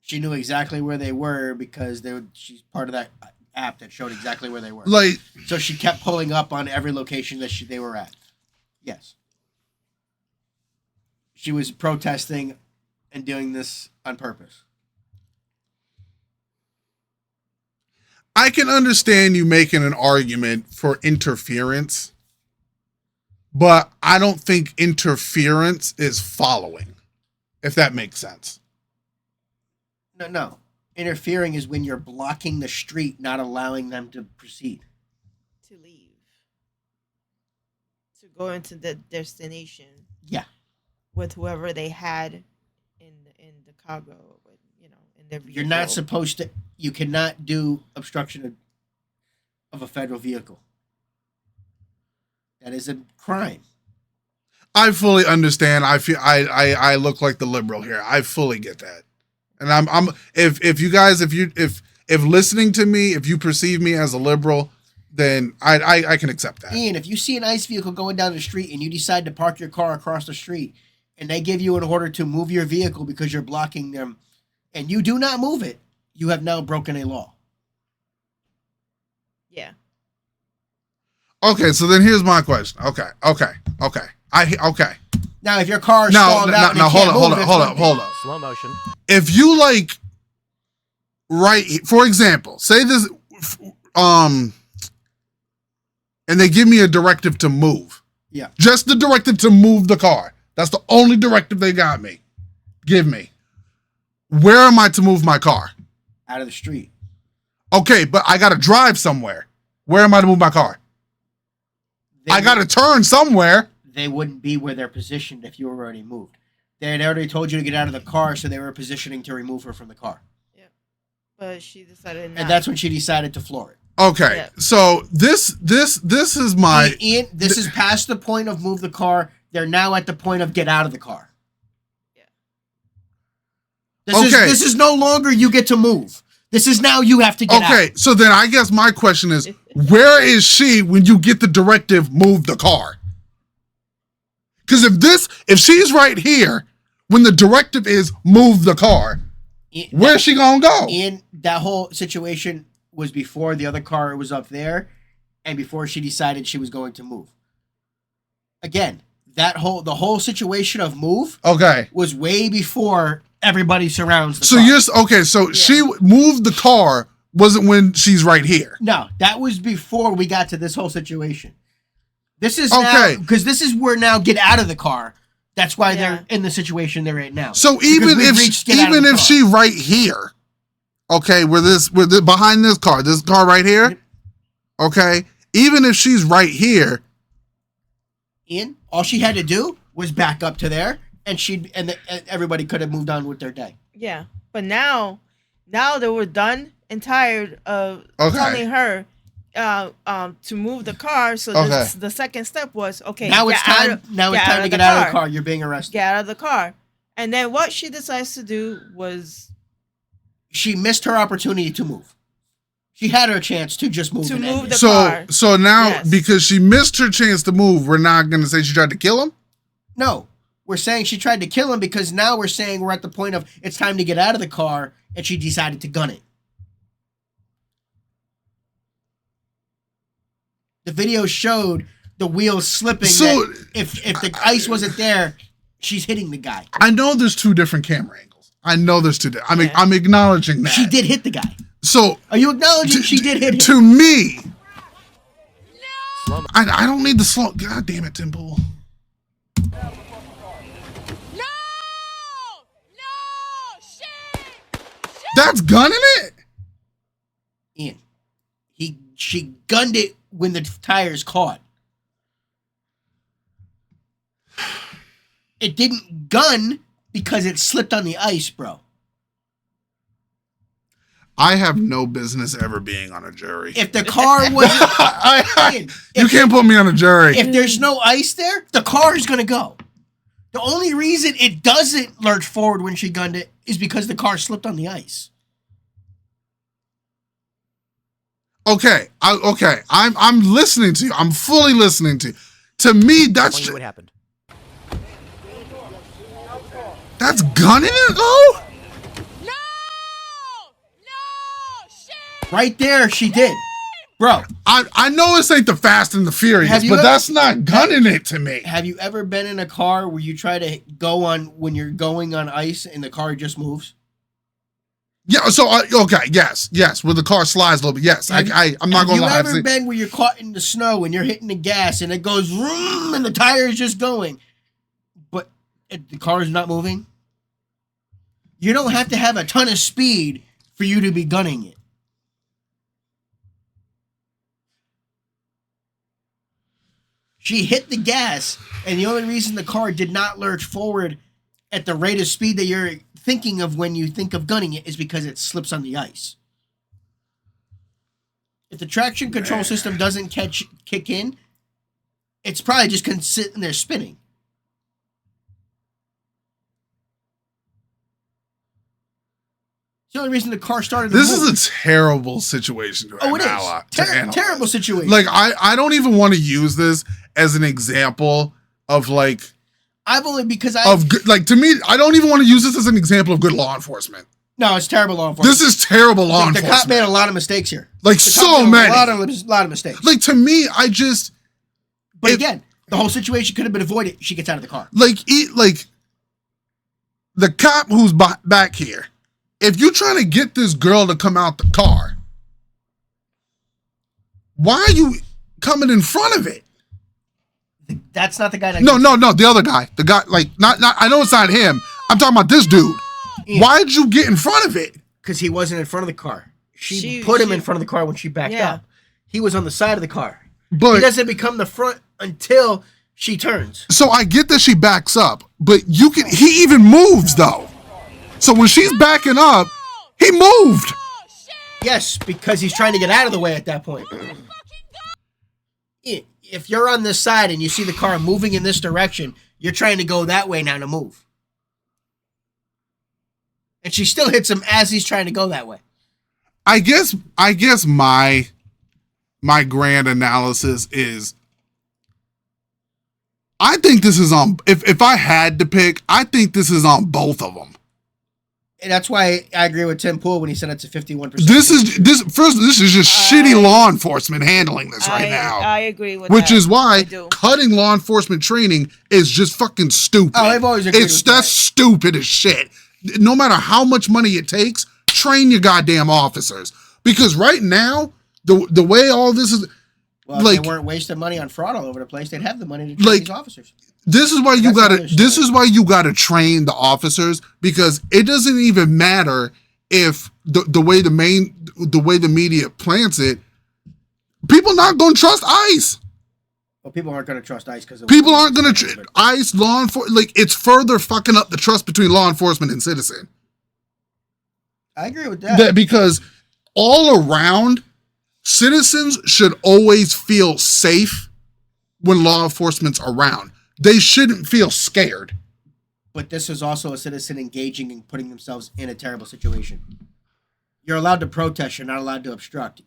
She knew exactly where they were because she's part of that app that showed exactly where they were. So she kept pulling up on every location that they were at. Yes. She was protesting and doing this on purpose. I can understand you making an argument for interference, but I don't think interference is following, if that makes sense. No. Interfering is when you're blocking the street, not allowing them to proceed. To leave. To go into the destination. Yeah. With whoever they had in the cargo, in their vehicle. You're not supposed to. You cannot do obstruction of a federal vehicle. That is a crime. I fully understand. I feel I look like the liberal here. I fully get that. And I'm if you guys if listening to me, if you perceive me as a liberal, then I can accept that. Ian, if you see an ICE vehicle going down the street and you decide to park your car across the street and they give you an order to move your vehicle because you're blocking them and you do not move it, you have now broken a law. Yeah. Okay, so then here's my question. Okay. Now, if your car is stalled out and you can't move, hold up. Slow motion. If you for example, say this, and they give me a directive to move. Yeah. Just the directive to move the car. That's the only directive they got me. Give me. Where am I to move my car? Out of the street. Okay, but I got to drive somewhere. Where am I to move my car? I got to turn somewhere. They wouldn't be where they're positioned if you were already moved. They had already told you to get out of the car, so they were positioning to remove her from the car. Yeah. But she decided not. And that's when she decided to floor it. Okay, yeah. So this is my... Ian, this is past the point of move the car. They're now at the point of get out of the car. Yeah. This is no longer you get to move. This is now you have to get out. Okay, so then I guess my question is, where is she when you get the directive, move the car? Because if she's right here, when the directive is move the car, where's she gonna go? Ian, that whole situation was before the other car was up there, and before she decided she was going to move. Again, the whole situation of move, was way before everybody surrounds the car. So she moved the car wasn't when she's right here. No, that was before we got to this whole situation. This is now, because this is where now get out of the car. That's why they're in the situation they're in now. So even if she right here, behind this car right here, Okay? Even if she's right here. Ian, all she had to do was back up to there, and everybody could have moved on with their day. Yeah, but now they were done and tired of telling her to move the car. So the second step was Now it's time to get out of the car. You're being arrested. Get out of the car. And then what she decides to do was she missed her opportunity to move. She had her chance to just move. The car. So now because she missed her chance to move, we're not going to say she tried to kill him? No. We're saying she tried to kill him because now we're saying we're at the point of it's time to get out of the car, and she decided to gun it. The video showed the wheels slipping. So if the ice wasn't there, she's hitting the guy. I know there's two different camera angles. I know there's two. I'm acknowledging that. She did hit the guy. So are you acknowledging she did hit him? To me, no. I don't need the slow. God damn it, Tim Pool. That's gunning it? Ian, she gunned it when the tires caught. It didn't gun because it slipped on the ice, bro. I have no business ever being on a jury. If the car wasn't... you can't put me on a jury. If there's no ice there, the car is going to go. The only reason it doesn't lurch forward when she gunned it is because the car slipped on the ice. Okay. I'm listening to you. I'm fully listening to you. To me, that's what happened. That's gunning it though? Right there, she did. Bro. I know this ain't the Fast and the Furious, but that's not gunning it to me. Have you ever been in a car where you try to go on when you're going on ice and the car just moves? Yeah, so, yes. When the car slides a little bit, yes. I'm not going to lie. Have you ever been where you're caught in the snow and you're hitting the gas and it goes vroom and the tire is just going, but the car is not moving? You don't have to have a ton of speed for you to be gunning it. She hit the gas, and the only reason the car did not lurch forward at the rate of speed that you're thinking of when you think of gunning it is because it slips on the ice. If the traction control system doesn't kick in, it's probably just sitting there spinning. It's the only reason the car started to move. This is a terrible situation to analyze. Terrible situation. Like, I don't even want to use this as an example of like... to me, I don't even want to use this as an example of good law enforcement. No, it's terrible law enforcement. This is terrible law enforcement. The cop made a lot of mistakes here. Like, so many. A lot of mistakes. Like, to me, But again, the whole situation could have been avoided. She gets out of the car. Like, the cop who's back here, if you're trying to get this girl to come out the car, why are you coming in front of it? That's not the guy that... No, the other guy. The guy, like, not I know it's not him. I'm talking about this dude. Yeah. Why did you get in front of it? Because he wasn't in front of the car. She put him in front of the car when she backed up. He was on the side of the car. But he doesn't become the front until she turns. So I get that she backs up, but he even moves, though. So when she's backing up, he moved. Yes, because he's trying to get out of the way at that point. If you're on this side and you see the car moving in this direction, you're trying to go that way now to move. And she still hits him as he's trying to go that way. I guess my grand analysis is, I think this is on, if I had to pick, I think this is on both of them. And that's why I agree with Tim Pool when he said it's a 51%. This is just shitty law enforcement handling this right now. I agree with Which is why cutting law enforcement training is just fucking stupid. Oh, I've always agreed with that. That's stupid as shit. No matter how much money it takes, train your goddamn officers. Because right now, the way all this is... Well, if they weren't wasting money on fraud all over the place, they'd have the money to train these officers. This is why you gotta train the officers, because it doesn't even matter if the way the media plants it, People not going to trust ICE. Well, people aren't going to trust ICE because People aren't going to ICE, law enforcement. Like, it's further fucking up the trust between law enforcement and citizen. I agree with that. Because all around, citizens should always feel safe when law enforcement's around. They shouldn't feel scared. But this is also a citizen engaging and putting themselves in a terrible situation. You're allowed to protest. You're not allowed to obstruct.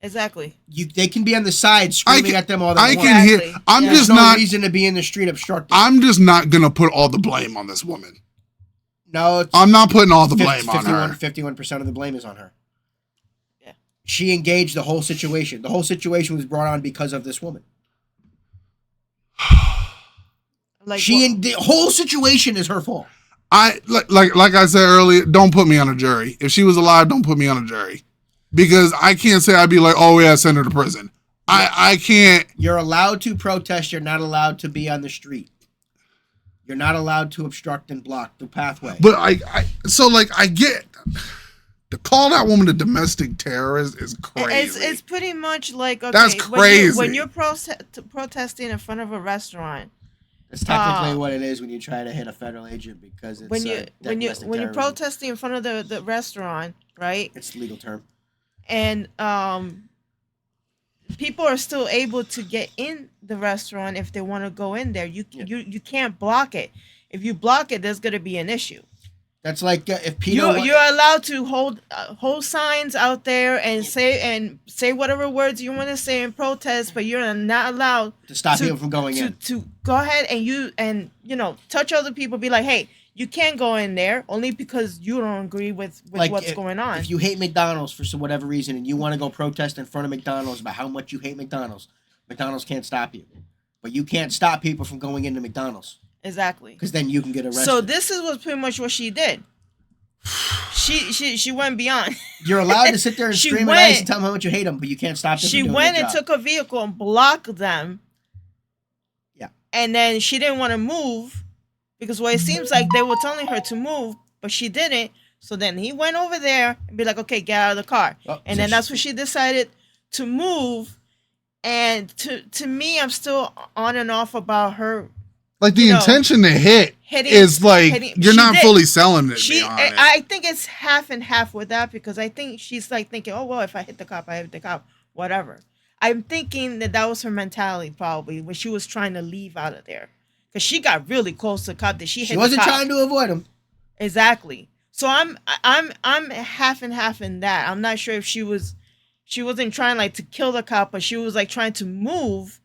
Exactly. They can be on the side screaming at them all the time. I can hear. There's no reason to be in the street obstructing. I'm just not gonna put all the blame on this woman. No, I'm not putting all the blame on her. 51% of the blame is on her. Yeah. She engaged the whole situation. The whole situation was brought on because of this woman. The whole situation is her fault. Like I said earlier, don't put me on a jury. If she was alive, don't put me on a jury. Because I can't say I'd be like, oh yeah, send her to prison. I can't. You're allowed to protest. You're not allowed to be on the street. You're not allowed to obstruct and block the pathway. But I get to call that woman a domestic terrorist is crazy. It's pretty much like, okay, that's crazy. When you're protesting in front of a restaurant. That's technically what it is when you try to hit a federal agent because it's when you're protesting in front of the restaurant, right? It's a legal term. And people are still able to get in the restaurant if they want to go in there. You can't block it. If you block it, there's going to be an issue. That's like if Peter. You're allowed to hold signs out there and say whatever words you want to say in protest, but you're not allowed to stop people from going in. To go ahead and touch other people. Be like, hey, you can't go in there only because you don't agree with what's going on. If you hate McDonald's for whatever reason and you want to go protest in front of McDonald's about how much you hate McDonald's can't stop you. But you can't stop people from going into McDonald's. Exactly. Because then you can get arrested. So this was pretty much what she did. She went beyond. You're allowed to sit there and scream at ICE and tell them how much you hate them, but you can't stop them She from doing went their and job. took a vehicle and blocked them. Yeah. And then she didn't want to move because it seems like they were telling her to move, but she didn't. So then he went over there and be like, okay, get out of the car. And then that's when she decided to move. And to me, I'm still on and off about her. Like the intention to hit is like you're not fully selling it. I think it's half and half with that because I think she's like thinking, oh well, if I hit the cop, I hit the cop, whatever. I'm thinking that was her mentality probably when she was trying to leave out of there because she got really close to the cop that she wasn't trying to avoid him. Exactly. So I'm half and half in that. I'm not sure if she wasn't trying like to kill the cop, but she was like trying to move,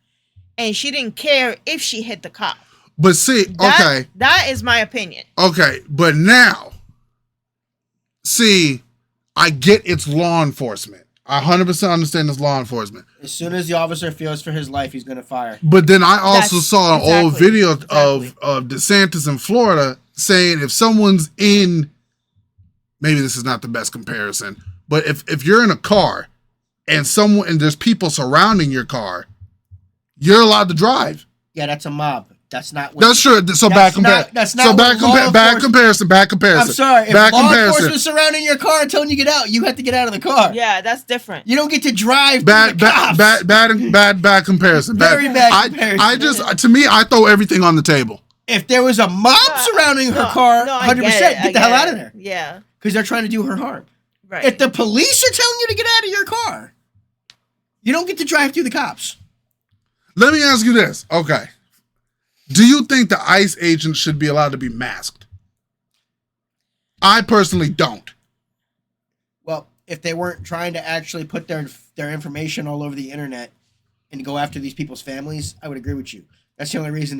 and she didn't care if she hit the cop. But see, okay. That is my opinion. Okay, but now, see, I get it's law enforcement. I 100% understand it's law enforcement. As soon as the officer fears for his life, he's going to fire. But then I also saw an old video of DeSantis in Florida saying if someone's in, maybe this is not the best comparison, but if you're in a car and there's people surrounding your car, you're allowed to drive. Yeah, that's a mob. That's not. That's true. So bad comparison. That's not. So bad comparison. Bad comparison. I'm sorry. If bad law comparison. enforcement surrounding your car and telling you to get out, you have to get out of the car. Yeah, that's different. You don't get to drive. Bad comparison. Very bad comparison. I just, to me, I throw everything on the table. If there was a mob surrounding her car, 100%, get the hell out of there. Yeah. Because they're trying to do her harm. Right. If the police are telling you to get out of your car, you don't get to drive through the cops. Let me ask you this. Okay. Do you think the ICE agents should be allowed to be masked? I personally don't. Well, if they weren't trying to actually put their information all over the internet and go after these people's families, I would agree with you. That's the only reason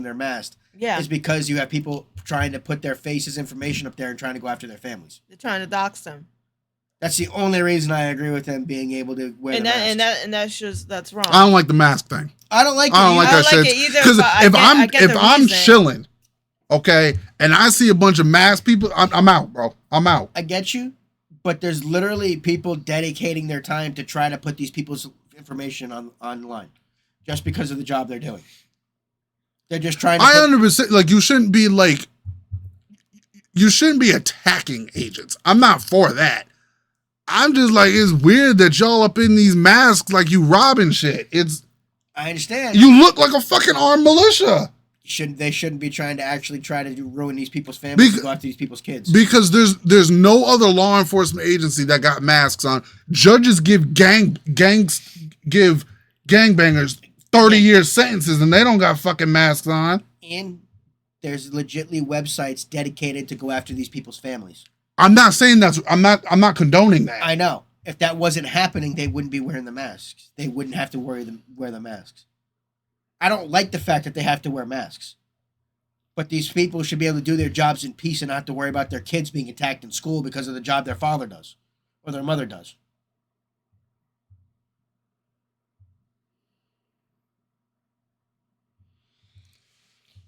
they're masked. Yeah. Is because you have people trying to put their faces information up there and trying to go after their families. They're trying to dox them. That's the only reason I agree with them being able to wear the mask. And that's wrong. I don't like the mask thing. I don't like that shit. Either. Because if I'm chilling, okay, and I see a bunch of masked people, I'm out, bro. I'm out. I get you, but there's literally people dedicating their time to try to put these people's information online, just because of the job they're doing. They're just trying to. I 100% like you shouldn't be attacking agents. I'm not for that. I'm just like, it's weird that y'all up in these masks like you robbing shit. I understand. You look like a fucking armed militia. They shouldn't be trying to ruin these people's families and go after these people's kids. Because there's no other law enforcement agency that got masks on. Judges give gangbangers 30-year sentences and they don't got fucking masks on. And there's legitly websites dedicated to go after these people's families. I'm not saying I'm not condoning that. I know. If that wasn't happening, they wouldn't be wearing the masks. They wouldn't have to wear the masks. I don't like the fact that they have to wear masks. But these people should be able to do their jobs in peace and not have to worry about their kids being attacked in school because of the job their father does or their mother does.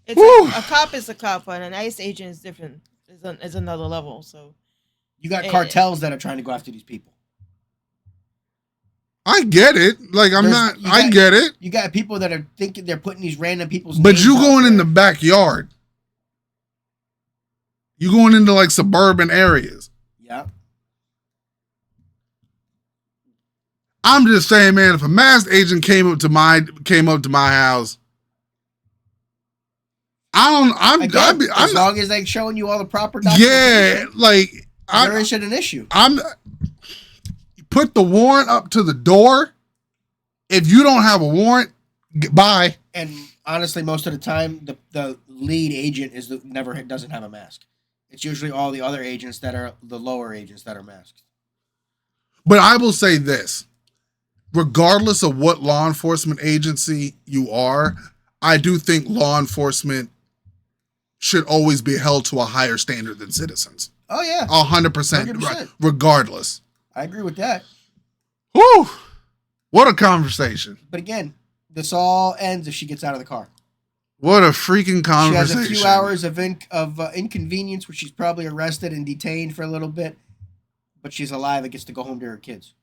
A cop is a cop, but an ICE agent is different. Is another level. So you got cartels that are trying to go after these people. I get it. Like, I get it. You got people that are thinking they're putting these random people's But names you out going there. in the backyard. You going into like suburban areas. Yeah. I'm just saying, man, if a masked agent came up to my house, as long as they're showing you all the proper documentation. Yeah, like there isn't an issue. Put the warrant up to the door. If you don't have a warrant, bye. And honestly, most of the time, the lead agent doesn't have a mask. It's usually all the other agents that are the lower agents that are masked. But I will say this, regardless of what law enforcement agency you are, I do think law enforcement should always be held to a higher standard than citizens. Oh yeah, 100%, regardless. I agree with that. Whew! What a conversation. But again, this all ends if she gets out of the car. What a freaking conversation. She has a few hours of inconvenience where she's probably arrested and detained for a little bit, but she's alive and gets to go home to her kids.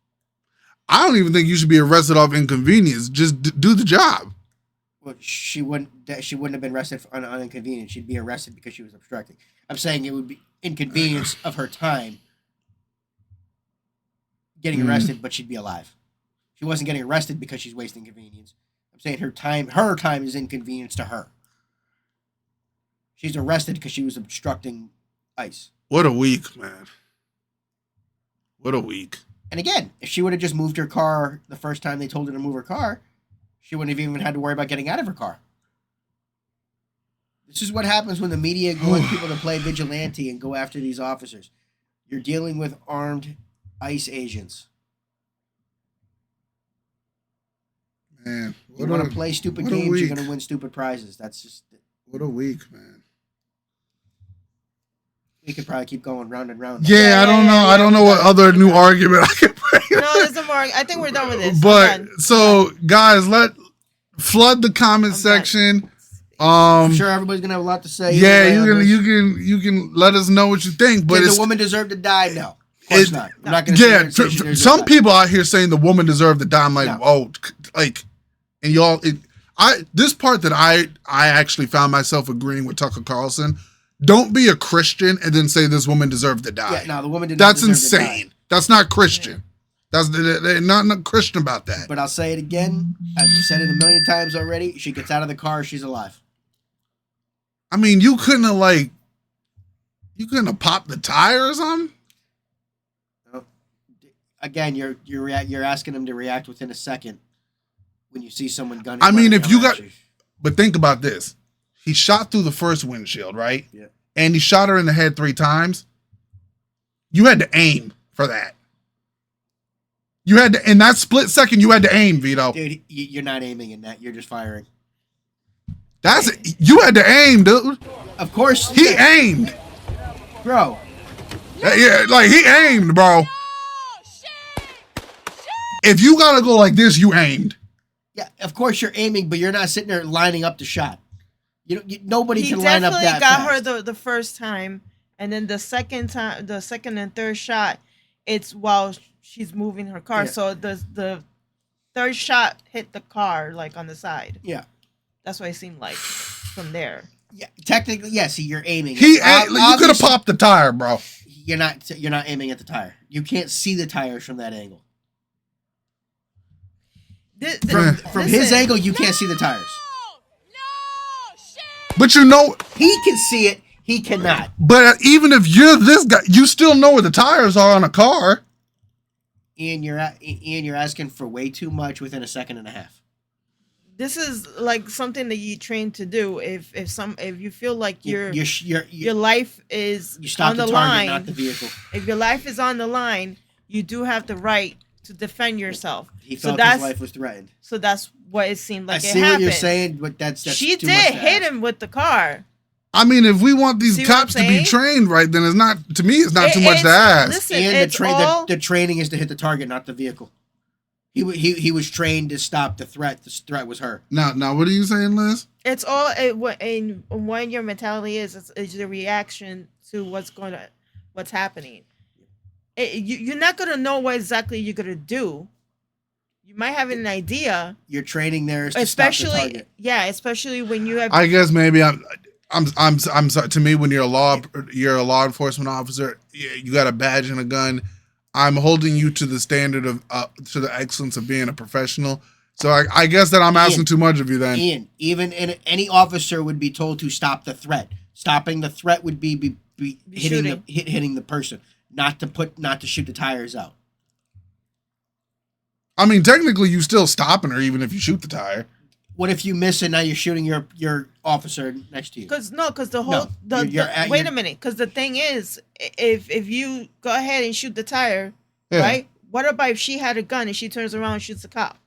I don't even think you should be arrested off inconvenience. Just do the job. Well, she wouldn't have been arrested on inconvenience. She'd be arrested because she was obstructing. I'm saying it would be inconvenience of her time getting arrested, but she'd be alive. She wasn't getting arrested because she's wasting convenience. I'm saying her time is inconvenience to her. She's arrested because she was obstructing ICE. What a week, man. What a week. And again, if she would have just moved her car the first time they told her to move her car, she wouldn't have even had to worry about getting out of her car. This is what happens when the media wants people to play vigilante and go after these officers. You're dealing with armed ICE agents. Man, you want to play stupid games, you're going to win stupid prizes. That's just... What a week, man. We could probably keep going round and round. Yeah, I don't know. I don't know what other new argument I can bring. No, there's no more. I think we're done with this. But so, guys, flood the comment section. I'm sure everybody's gonna have a lot to say. Yeah, you can let us know what you think. But did the woman deserve to die? No, of course not. I'm not gonna. Yeah, some people out here saying the woman deserved to die. I'm like, and y'all. This part that I actually found myself agreeing with Tucker Carlson. Don't be a Christian and then say this woman deserved to die. Yeah, no, the woman did not. That's insane. To die. That's not Christian. Yeah. They're not Christian about that. But I'll say it again. I've said it a million times already. She gets out of the car, she's alive. I mean, you couldn't have popped the tire or something. Again, you're asking them to react within a second when you see someone gunning. I mean, but think about this. He shot through the first windshield, right? Yeah. And he shot her in the head 3 times. You had to aim for that. You had to, in that split second, you had to aim, Vito. Dude, you're not aiming in that. You're just firing. You had to aim, dude. Of course. He aimed. Bro. Yeah, like he aimed, bro. If you gotta go like this, you aimed. Yeah, of course you're aiming, but you're not sitting there lining up the shot. Nobody can line up that He definitely got fast. her the first time, and then the second and third shot, it's while she's moving her car. Yeah. So the third shot hit the car like on the side. Yeah, that's what it seemed like from there. Yeah, technically, yes. You're aiming. You could have popped the tire, bro. you're not aiming at the tire. You can't see the tires from that angle. From his angle, you can't see the tires. But you know, he can see it. He cannot. But even if you're this guy, you still know where the tires are on a car. Ian, you're asking for way too much within a second and a half. This is like something that you train to do. If you feel like your life is you stop on the the target, line, not the vehicle. If your life is on the line, you do have the right to defend yourself. He felt his life was threatened. So that's what it seemed like. I see what you're saying, but that's she too did much to hit ask. him with the car. I mean, if we want these See what cops I'm to be saying? trained right, then it's not, to me, it's not too much to ask. Listen, And it's the training is to hit the target, not the vehicle. He was trained to stop the threat. The threat was her. Now, what are you saying, Liz? It's all when your mentality is the reaction to what's happening. You're not gonna know what exactly you're gonna do. You might have an idea. Your training there is to stop the target. Yeah, especially when you have. I guess maybe I'm sorry. To me, when you're a law enforcement officer, you got a badge and a gun. I'm holding you to the standard of to the excellence of being a professional. So I guess that I'm asking too much of you then. Ian, even any officer would be told to stop the threat. Stopping the threat would be hitting the person, not to shoot the tires out. I mean, technically, you still stopping her even if you shoot the tire. What if you miss it? Now you're shooting your officer next to you. Because the whole wait a minute. Because the thing is, if you go ahead and shoot the tire, right? What about if she had a gun and she turns around and shoots the cop?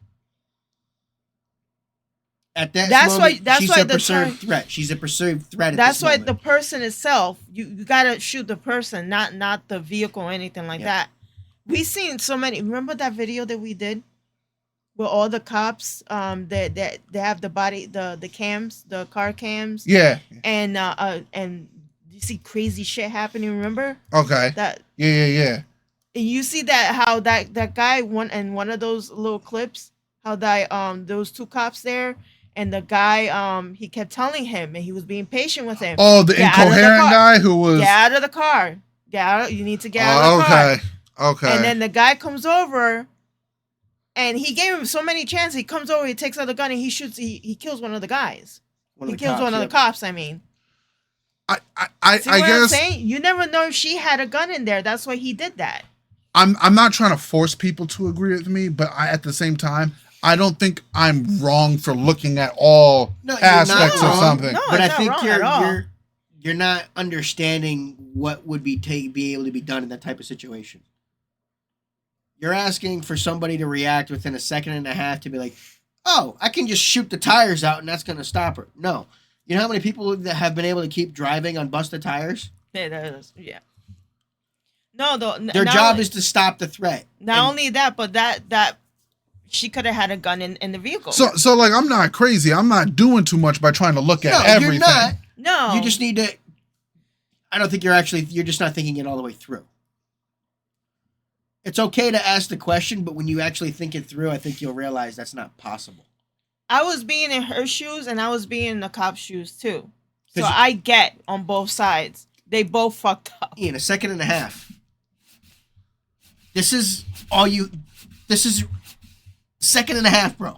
At that That's why the perceived threat. She's a perceived threat. That's why the person itself, you gotta shoot the person, not the vehicle or anything like that. We seen so many. Remember that video that we did, where all the cops, they have the body, the cams, the car cams. Yeah. And you see crazy shit happening. Remember? Okay. That. Yeah. And you see how that guy in one of those little clips, how those two cops there. And the guy, he kept telling him, and he was being patient with him. Oh, the incoherent guy who was... Get out of the car. You need to get out of the car. Okay. And then the guy comes over, and he gave him so many chances. He comes over, he takes out the gun, and he shoots. He kills one of the guys. He kills one of the cops, I mean. I guess... I'm saying? You never know if she had a gun in there. That's why he did that. I'm not trying to force people to agree with me, but at the same time... I don't think I'm wrong for looking at all aspects of something. No, but I think you're not understanding what would be able to be done in that type of situation. You're asking for somebody to react within a second and a half to be like, "Oh, I can just shoot the tires out and that's going to stop her." No, you know how many people that have been able to keep driving on busted tires? Yeah. No, their job is to stop the threat. Not only that, but that. She could have had a gun in the vehicle. So like, I'm not crazy. I'm not doing too much by trying to look at everything. You're not. No. You just need to... I don't think you're just not thinking it all the way through. It's okay to ask the question, but when you actually think it through, I think you'll realize that's not possible. I was being in her shoes, and I was being in the cop's shoes, too. So I get on both sides. They both fucked up. In a second and a half. This is second and a half, bro.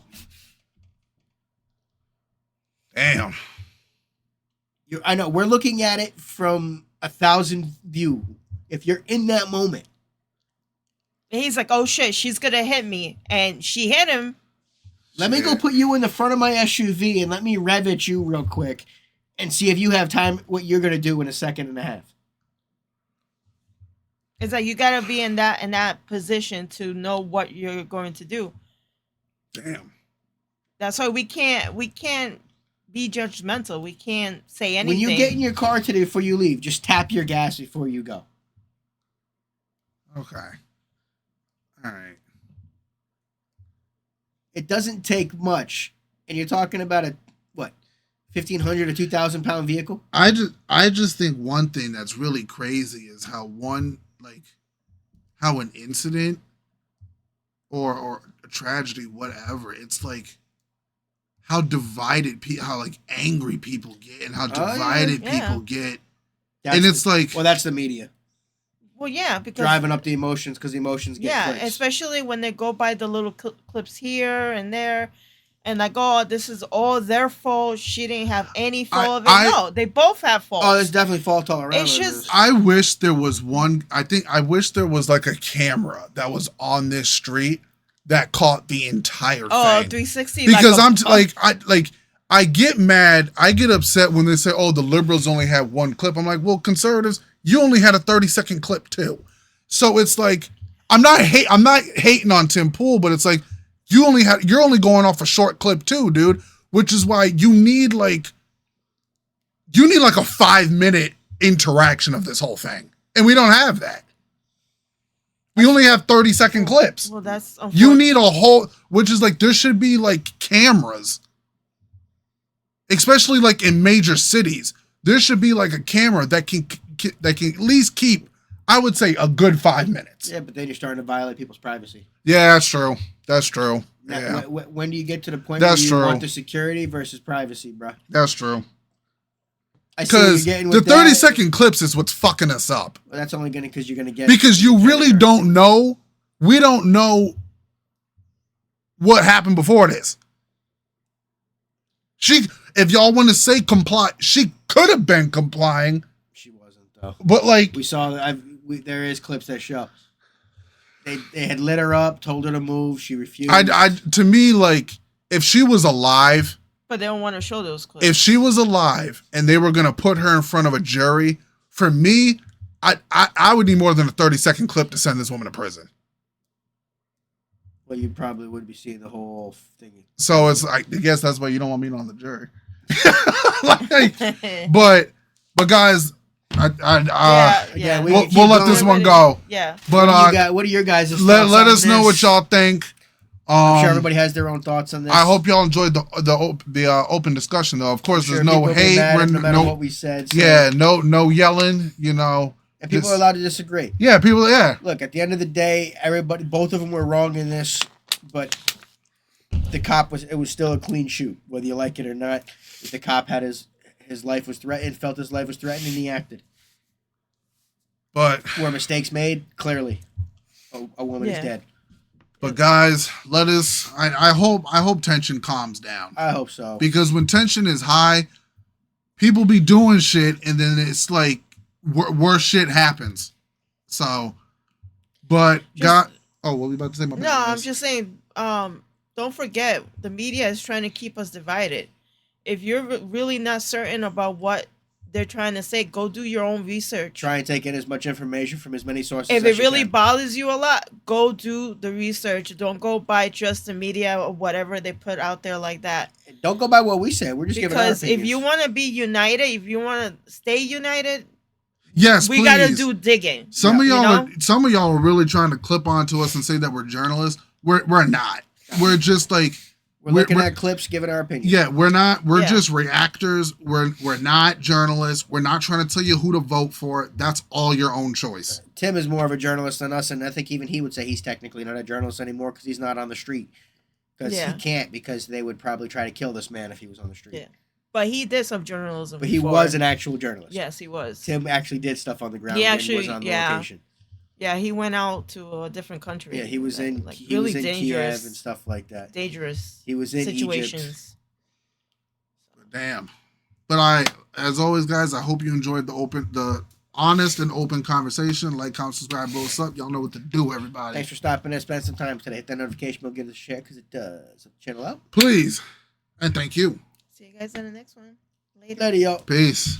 Damn. I know. We're looking at it from 1,000 view. If you're in that moment. And he's like, oh, shit, she's going to hit me. And she hit him. Let me go put you in the front of my SUV and let me rev at you real quick and see if you have time, what you're going to do in a second and a half. It's like you got to be in that position to know what you're going to do. Damn. That's why we can't be judgmental. We can't say anything. When you get in your car today before you leave, just tap your gas before you go. Okay. All right. It doesn't take much, and you're talking about a 1,500 or 2,000 pound vehicle. I just think one thing that's really crazy is how an incident or a tragedy, whatever, it's like how divided how like angry people get and how divided people get. And it's like, well, that's the media. Well, yeah, because driving up the emotions because the emotions get clicks. especially when they go by the little clips here and there, and like, oh, this is all their fault. She didn't have any fault of it. No, they both have faults. Oh, there's definitely fault all around. It's just I wish there was one. I wish there was like a camera that was on this street that caught the entire thing. 360. Because I get mad, I get upset when they say, "Oh, the liberals only had one clip." I'm like, "Well, conservatives, you only had a 30-second clip too." So it's like I'm not hating on Tim Pool, but it's like you're only going off a short clip too, dude. Which is why you need like a 5-minute interaction of this whole thing, and we don't have that. We only have 30-second clips. Well, that's you need a whole, which is like there should be like cameras. Especially like in major cities, there should be like a camera that can at least keep, I would say, a good 5 minutes. Yeah, but then you're starting to violate people's privacy. Yeah, that's true. That's true. Now, Yeah. when do you get to the point where you want the security versus privacy, bro? That's true. Because the 30-second clips is what's fucking us up. Well, that's only gonna because you're gonna get because you really don't know. We don't know what happened before this. If y'all want to say comply, she could have been complying. She wasn't though. But like we saw, there is clips that show they had lit her up, told her to move. She refused. To me, like if she was alive, but they don't want to show those clips. If she was alive and they were gonna put her in front of a jury, for me, I would need more than a 30-second clip to send this woman to prison. Well, you probably would be seeing the whole thing. So I guess that's why you don't want me on the jury. but guys, we'll let this one go. Yeah. But what are your guys' thoughts let on us know what this? y'all think. I'm sure everybody has their own thoughts on this. I hope y'all enjoyed the open discussion, though. Of course, there's no hate. No matter what we said. So. Yeah, no yelling. You know. And people are allowed to disagree. Yeah, people. Yeah. Look, at the end of the day, both of them were wrong in this, but the cop it was still a clean shoot, whether you like it or not. If the cop had his life was threatened, felt his life was threatened, and he acted. But were mistakes made? Clearly, a woman is dead. But guys, I hope tension calms down. I hope so. Because when tension is high, people be doing shit, and then it's like worse shit happens. So, but what were you about to say? No, I'm just saying. Don't forget, the media is trying to keep us divided. If you're really not certain about what they're trying to say, go do your own research. Try and take in as much information from as many sources if as it really you can. bothers you a lot, go do the research. Don't go by just the media or whatever they put out there like that. Don't go by what we say. We're just giving our opinions. Because if you want to be united, if you want to stay united, yes, we got to do digging. Some of y'all are really trying to clip onto us and say that we're journalists. We're not. We're just like we're looking at clips, giving our opinion. Yeah, we're not. We're just reactors. We're not journalists. We're not trying to tell you who to vote for. That's all your own choice. Tim is more of a journalist than us, and I think even he would say he's technically not a journalist anymore because he's not on the street. Because he can't, because they would probably try to kill this man if he was on the street. Yeah, but he did some journalism. But he was an actual journalist. Yes, he was. Tim actually did stuff on the ground. He actually was on the location. Yeah, he went out to a different country. Yeah, he was in really dangerous Kiev and stuff like that. Dangerous. He was in situations. Egypt. Damn. But as always, guys, I hope you enjoyed the honest and open conversation. Like, comment, subscribe, blow us up. Y'all know what to do, everybody. Thanks for stopping in. Spend some time today. Hit that notification bell. Give us a share because it does. Help the channel out. Please. And thank you. See you guys in the next one. Later, y'all. Peace.